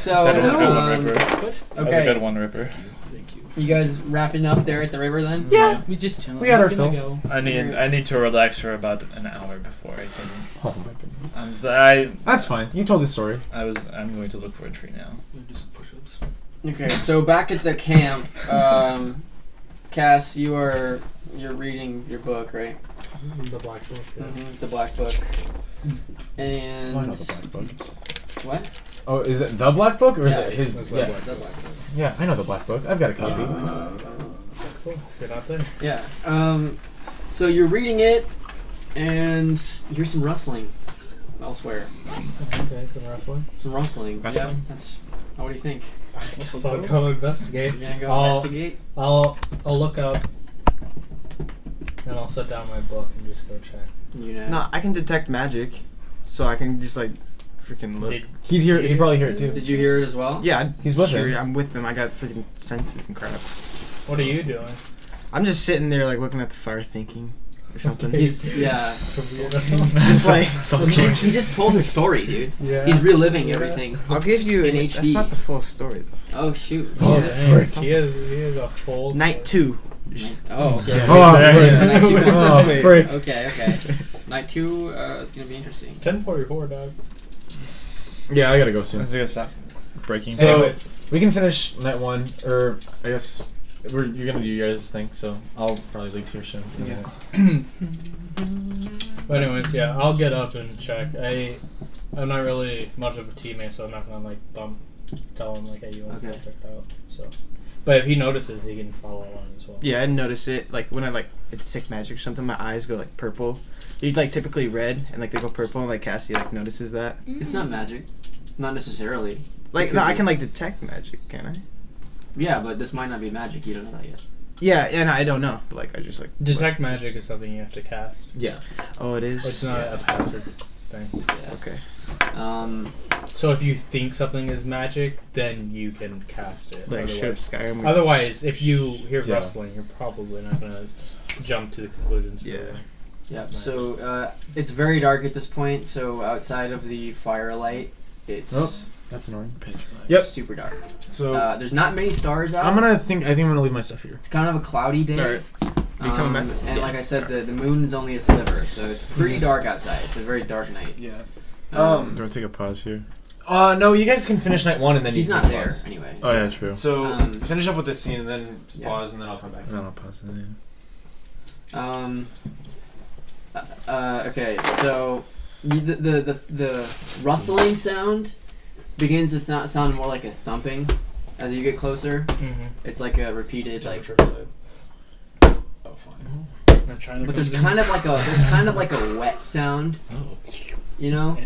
Speaker 2: So,
Speaker 3: That was a good one, Ripper.
Speaker 5: What?
Speaker 3: That was a
Speaker 2: okay,
Speaker 3: good one, Ripper.
Speaker 6: Thank you.
Speaker 2: you guys wrapping up there at the river then?
Speaker 1: Yeah.
Speaker 6: We just chilling.
Speaker 1: We got our
Speaker 6: We're gonna
Speaker 1: fill.
Speaker 6: go.
Speaker 3: I need to relax for about an hour before I can.
Speaker 1: Oh my goodness. That's fine. You told this story.
Speaker 3: I'm going to look for a tree now.
Speaker 6: We'll do some push-ups.
Speaker 2: Okay, so back at the camp, Cass, you're reading your book, right?
Speaker 5: The black book. Yeah.
Speaker 2: The black book. And
Speaker 1: I know the black book.
Speaker 2: what?
Speaker 1: Oh, is it the black book or is
Speaker 2: Yeah,
Speaker 1: it his?
Speaker 5: it's the
Speaker 1: Yes.
Speaker 2: The black book.
Speaker 1: Yeah, I know the black book. I've got a copy.
Speaker 5: That's cool. You're not there.
Speaker 2: Yeah. So you're reading it, and you hear some rustling elsewhere.
Speaker 5: Okay, some wrestling.
Speaker 2: Some rustling.
Speaker 3: Rustling?
Speaker 2: Yeah, that's. What do you think?
Speaker 5: So I'll go investigate.
Speaker 2: You gonna go
Speaker 5: I'll-
Speaker 2: investigate?
Speaker 5: I'll look up, and I'll set down my book and just go check.
Speaker 2: You know.
Speaker 4: No, I can detect magic, so I can just like freaking look.
Speaker 5: Did-
Speaker 1: He'd probably hear it too.
Speaker 2: Did you hear it as well?
Speaker 4: Yeah,
Speaker 1: He's with
Speaker 4: sure,
Speaker 1: him.
Speaker 4: I'm with them. I got freaking senses and crap.
Speaker 5: What are you doing?
Speaker 4: I'm just sitting there like looking at the fire, thinking or something.
Speaker 2: He's yeah.
Speaker 5: So weirdo.
Speaker 4: just like
Speaker 2: He just told his story, dude.
Speaker 5: Yeah.
Speaker 2: He's reliving everything.
Speaker 4: I'll give you.
Speaker 2: In
Speaker 4: That's
Speaker 2: HD.
Speaker 4: not the full story though.
Speaker 2: Oh shoot.
Speaker 1: Oh,
Speaker 2: Yeah.
Speaker 1: frick.
Speaker 5: He is a full
Speaker 4: Night 2.
Speaker 2: Oh, okay.
Speaker 1: Oh,
Speaker 2: Night
Speaker 1: frick.
Speaker 2: two is
Speaker 1: Oh,
Speaker 2: this
Speaker 1: frick.
Speaker 2: way. Okay. Night 2 is gonna be interesting.
Speaker 5: It's 10:44, dog.
Speaker 1: Yeah, I gotta go soon.
Speaker 3: Let's go stop breaking.
Speaker 1: So-
Speaker 5: Anyways,
Speaker 1: We can finish night 1, or I guess you're gonna do your guys' thing. So I'll probably leave here soon. in a
Speaker 4: Yeah.
Speaker 1: minute.
Speaker 5: but anyways, yeah, I'll get up and check. I'm not really much of a teammate, so I'm not gonna like tell him like, hey, you want to
Speaker 2: Okay.
Speaker 5: check it out. So, but if he notices, he can follow along as well.
Speaker 4: Yeah, I notice it. Like when I detect magic or something, my eyes go like purple. You're like typically red, and like they go purple, and like Cassie like notices that.
Speaker 2: It's not magic. Not necessarily.
Speaker 4: Like
Speaker 2: It
Speaker 4: no,
Speaker 2: could
Speaker 4: I
Speaker 2: be.
Speaker 4: can like detect magic, can I?
Speaker 2: Yeah, but this might not be magic. You don't know that yet.
Speaker 4: Yeah, and I don't know. But like I just like
Speaker 5: Detect magic is something you have to cast.
Speaker 1: Yeah.
Speaker 4: Oh, it is.
Speaker 5: It's not
Speaker 2: Yeah.
Speaker 5: a passive thing.
Speaker 2: Yeah.
Speaker 4: Okay.
Speaker 5: So if you think something is magic, then you can cast it.
Speaker 4: Like shit, Skyrim.
Speaker 5: Otherwise, if you hear
Speaker 1: Yeah.
Speaker 5: rustling, you're probably not gonna jump to the conclusions.
Speaker 4: Yeah.
Speaker 2: Yeah.
Speaker 5: Nice.
Speaker 2: So it's very dark at this point. So outside of the firelight, it's
Speaker 1: Oh. That's annoying.
Speaker 3: Yep.
Speaker 2: super dark.
Speaker 1: So
Speaker 2: There's not many stars out.
Speaker 1: I think I'm gonna leave my stuff here.
Speaker 2: It's kind of a cloudy day.
Speaker 4: Alright. You coming back?
Speaker 2: And
Speaker 4: Yeah.
Speaker 2: like I said, the moon is only a sliver, so it's pretty dark outside. It's a very dark night.
Speaker 1: Yeah.
Speaker 3: Do you want to take a pause here?
Speaker 1: No, you guys can finish night 1 and then
Speaker 2: he's
Speaker 1: you
Speaker 2: not
Speaker 1: can
Speaker 2: there
Speaker 1: pause.
Speaker 2: anyway.
Speaker 3: Oh yeah, true.
Speaker 1: So
Speaker 2: Um,
Speaker 1: finish up with this scene and then
Speaker 2: Yeah.
Speaker 1: pause and then I'll come back.
Speaker 3: And then I'll pause it.
Speaker 2: Okay, so the rustling sound begins to sound more like a thumping as you get closer.
Speaker 5: Mm-hmm.
Speaker 2: It's like a repeated like.
Speaker 1: Oh, fine.
Speaker 2: But there's kind of like a wet sound, you know.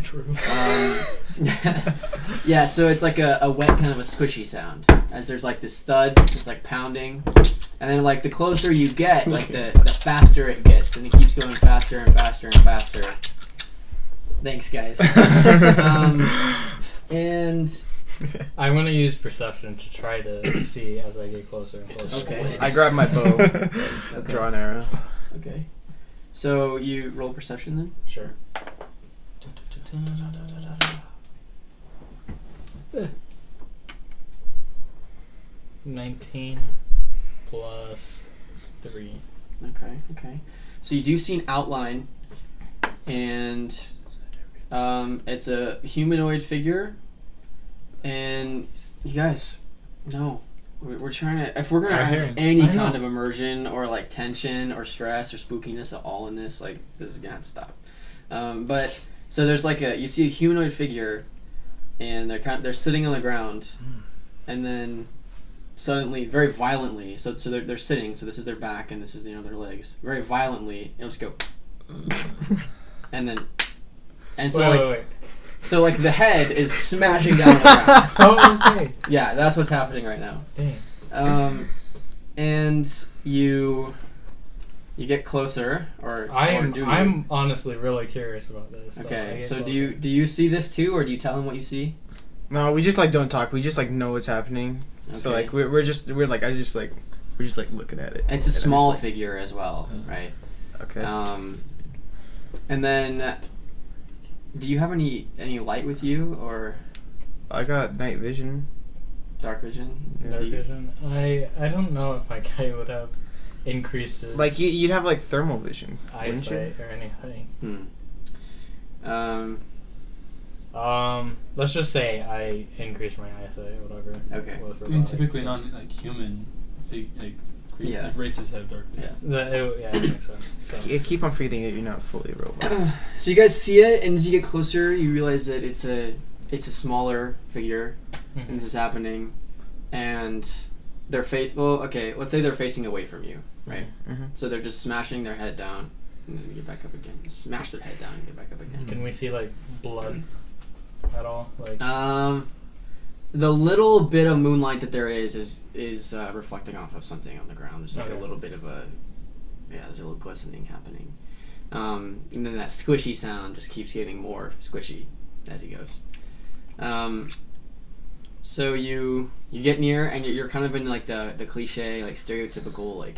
Speaker 2: Yeah, so it's like a wet kind of a squishy sound as there's like this thud, just like pounding, and then like the closer you get, like the faster it gets, and it keeps going faster and faster and faster. Thanks, guys. And
Speaker 5: I'm gonna use perception to try to see as I get closer and closer.
Speaker 2: okay,
Speaker 4: I grab my bow, draw an arrow.
Speaker 2: okay. So you roll perception then.
Speaker 5: Sure. 19 plus 3.
Speaker 2: Okay. So you do see an outline, and it's a humanoid figure. And you guys, no, we're trying to. If we're gonna
Speaker 3: I hear
Speaker 2: have
Speaker 3: it.
Speaker 2: any
Speaker 1: I know.
Speaker 2: kind of immersion or like tension or stress or spookiness at all in this, like this is gonna have to stop. But so there's like you see a humanoid figure, and they're sitting on the ground, and then suddenly, very violently, so they're sitting, so this is their back and this is their legs. Very violently, it'll just go, and then, and so
Speaker 5: Wait.
Speaker 2: so like the head is smashing down on the ground.
Speaker 5: Oh, okay.
Speaker 2: Yeah, that's what's happening right now.
Speaker 5: Dang.
Speaker 2: And you get closer, or do you?
Speaker 5: I'm honestly really curious about this.
Speaker 2: Okay,
Speaker 5: I
Speaker 2: so
Speaker 5: get
Speaker 2: do you see this too, or do you tell him what you see?
Speaker 4: No, we just like don't talk. We just like know what's happening. So
Speaker 2: Okay.
Speaker 4: like we're just looking at it.
Speaker 2: It's a
Speaker 4: And I'm just
Speaker 2: small
Speaker 4: like,
Speaker 2: figure as well, right?
Speaker 4: Okay.
Speaker 2: And then, do you have any light with you, or?
Speaker 4: I got night vision.
Speaker 2: Dark vision.
Speaker 5: Dark
Speaker 2: Do you-
Speaker 5: vision. I don't know if my guy would have increases
Speaker 4: Like you'd have like thermal vision, wouldn't you?
Speaker 5: eyesight or anything. Let's just say I increase my eyesight or whatever.
Speaker 2: Okay.
Speaker 5: with
Speaker 6: I mean,
Speaker 5: robotics.
Speaker 6: typically non like human,
Speaker 2: Yeah.
Speaker 6: races have dark vision.
Speaker 5: It makes sense. So.
Speaker 4: You keep on forgetting that you're not fully a robot.
Speaker 2: So you guys see it, and as you get closer, you realize that it's a smaller figure, and this is happening, and their face. Well, okay, let's say they're facing away from you, right?
Speaker 4: Mm-hmm.
Speaker 2: So they're just smashing their head down, and then get back up again. Smash their head down and get back up again.
Speaker 5: Can we see like blood at all? Like
Speaker 2: The little bit of moonlight that there is reflecting off of something on the ground. There's like
Speaker 5: Okay.
Speaker 2: a little bit of there's a little glistening happening. And then that squishy sound just keeps getting more squishy as he goes. So you get near, and you're kind of in like the cliche, like stereotypical, like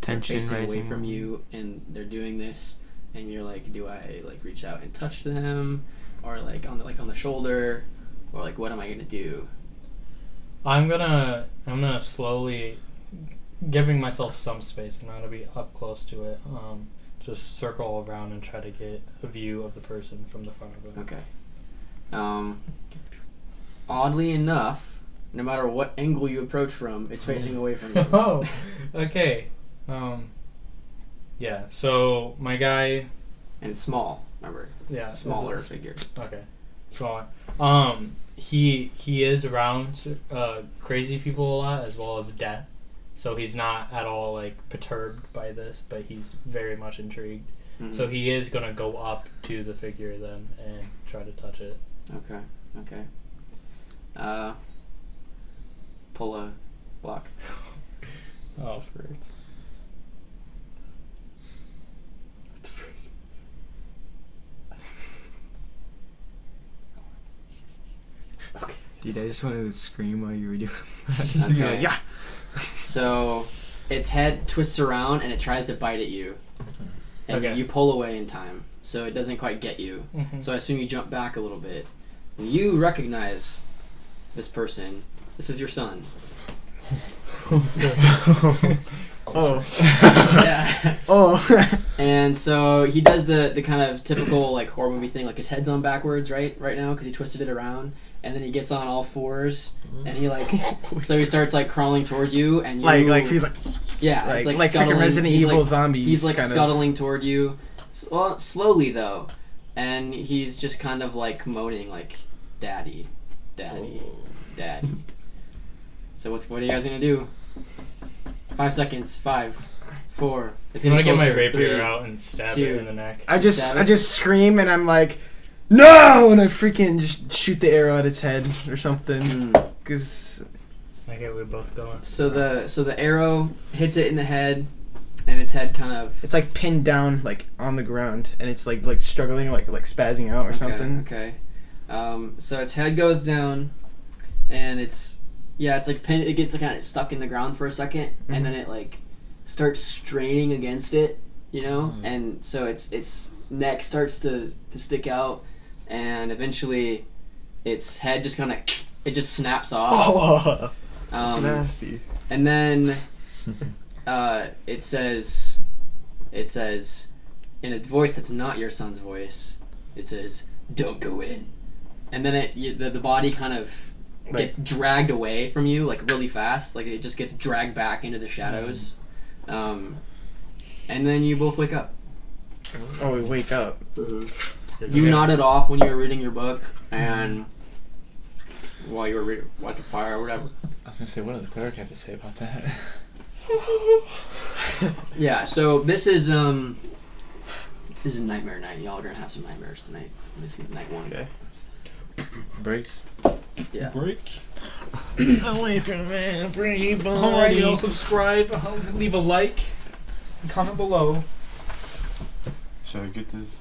Speaker 4: Tension
Speaker 2: facing away
Speaker 4: rising.
Speaker 2: from you, and they're doing this, and you're like, do I like reach out and touch them, or like on the shoulder, or like what am I gonna do?
Speaker 5: I'm gonna slowly, giving myself some space. I'm not gonna be up close to it. Just circle around and try to get a view of the person from the front of it.
Speaker 2: Okay. Oddly enough, no matter what angle you approach from, it's facing away from you.
Speaker 5: Oh, okay. Yeah. So my guy.
Speaker 2: And it's small. Remember,
Speaker 5: Yeah.
Speaker 2: it's a smaller
Speaker 5: it's-
Speaker 2: figure.
Speaker 5: Okay. Smaller. He is around crazy people a lot, as well as death. So he's not at all like perturbed by this, but he's very much intrigued.
Speaker 2: Mhm.
Speaker 5: So he is gonna go up to the figure then and try to touch it.
Speaker 2: Okay. Pull a block.
Speaker 5: Oh, frick.
Speaker 2: Okay.
Speaker 4: Dude, I just wanted to scream while you were doing
Speaker 2: Okay.
Speaker 4: You're like, yeah.
Speaker 2: So its head twists around and it tries to bite at you, and
Speaker 5: Okay.
Speaker 2: you pull away in time, so it doesn't quite get you.
Speaker 5: Mhm.
Speaker 2: So I assume you jump back a little bit. And you recognize this person. This is your son.
Speaker 4: Oh.
Speaker 2: Yeah.
Speaker 4: Oh.
Speaker 2: And so he does the kind of typical like horror movie thing, like his head's on backwards right now because he twisted it around, and then he gets on all fours and he like so he starts like crawling toward you, and you
Speaker 4: like
Speaker 2: yeah, it's
Speaker 4: like
Speaker 2: like
Speaker 4: freaking
Speaker 2: scuttling.
Speaker 4: Resident
Speaker 2: He's
Speaker 4: Evil
Speaker 2: like,
Speaker 4: zombies.
Speaker 2: He's like
Speaker 4: kind
Speaker 2: scuttling toward you, well, slowly though, and he's just kind of like moaning like, "Daddy, daddy, daddy." So what are you guys gonna do? 5 seconds. 5, 4. It's
Speaker 5: I'm gonna get my
Speaker 2: closer.
Speaker 5: rapier
Speaker 2: 3.
Speaker 5: out and stab
Speaker 2: 2.
Speaker 5: it in the neck.
Speaker 4: I
Speaker 2: Stab it.
Speaker 4: just scream and I'm like, no! And I freaking just shoot the arrow at its head or something. Cause
Speaker 5: Okay, we're both going.
Speaker 2: So the arrow hits it in the head, and its head kind of
Speaker 4: it's like pinned down like on the ground and it's like struggling like spazzing out or something.
Speaker 2: Okay. So its head goes down, and it's like pinned. It gets kind of stuck in the ground for a 2nd, and then it like starts straining against it, and so its neck starts to stick out, and eventually its head just kind of just snaps off.
Speaker 4: Oh, that's nasty.
Speaker 2: And then it says in a voice that's not your son's voice, it says, "Don't go in." And then the body kind of gets dragged away from you like really fast, like it just gets dragged back into the shadows. And then you both wake up.
Speaker 4: Oh, we wake up.
Speaker 2: You nodded off when you were reading your book, and while you were watching fire or whatever.
Speaker 3: I was gonna say, what did the cleric have to say about that?
Speaker 2: Yeah, so this is nightmare night. Y'all are gonna have some nightmares tonight. This is night 1.
Speaker 4: Okay.
Speaker 3: Breaks.
Speaker 2: Yeah.
Speaker 6: Break.
Speaker 4: Away from everybody.
Speaker 6: Alright, y'all subscribe, leave a like, comment below.
Speaker 3: Shall I get this?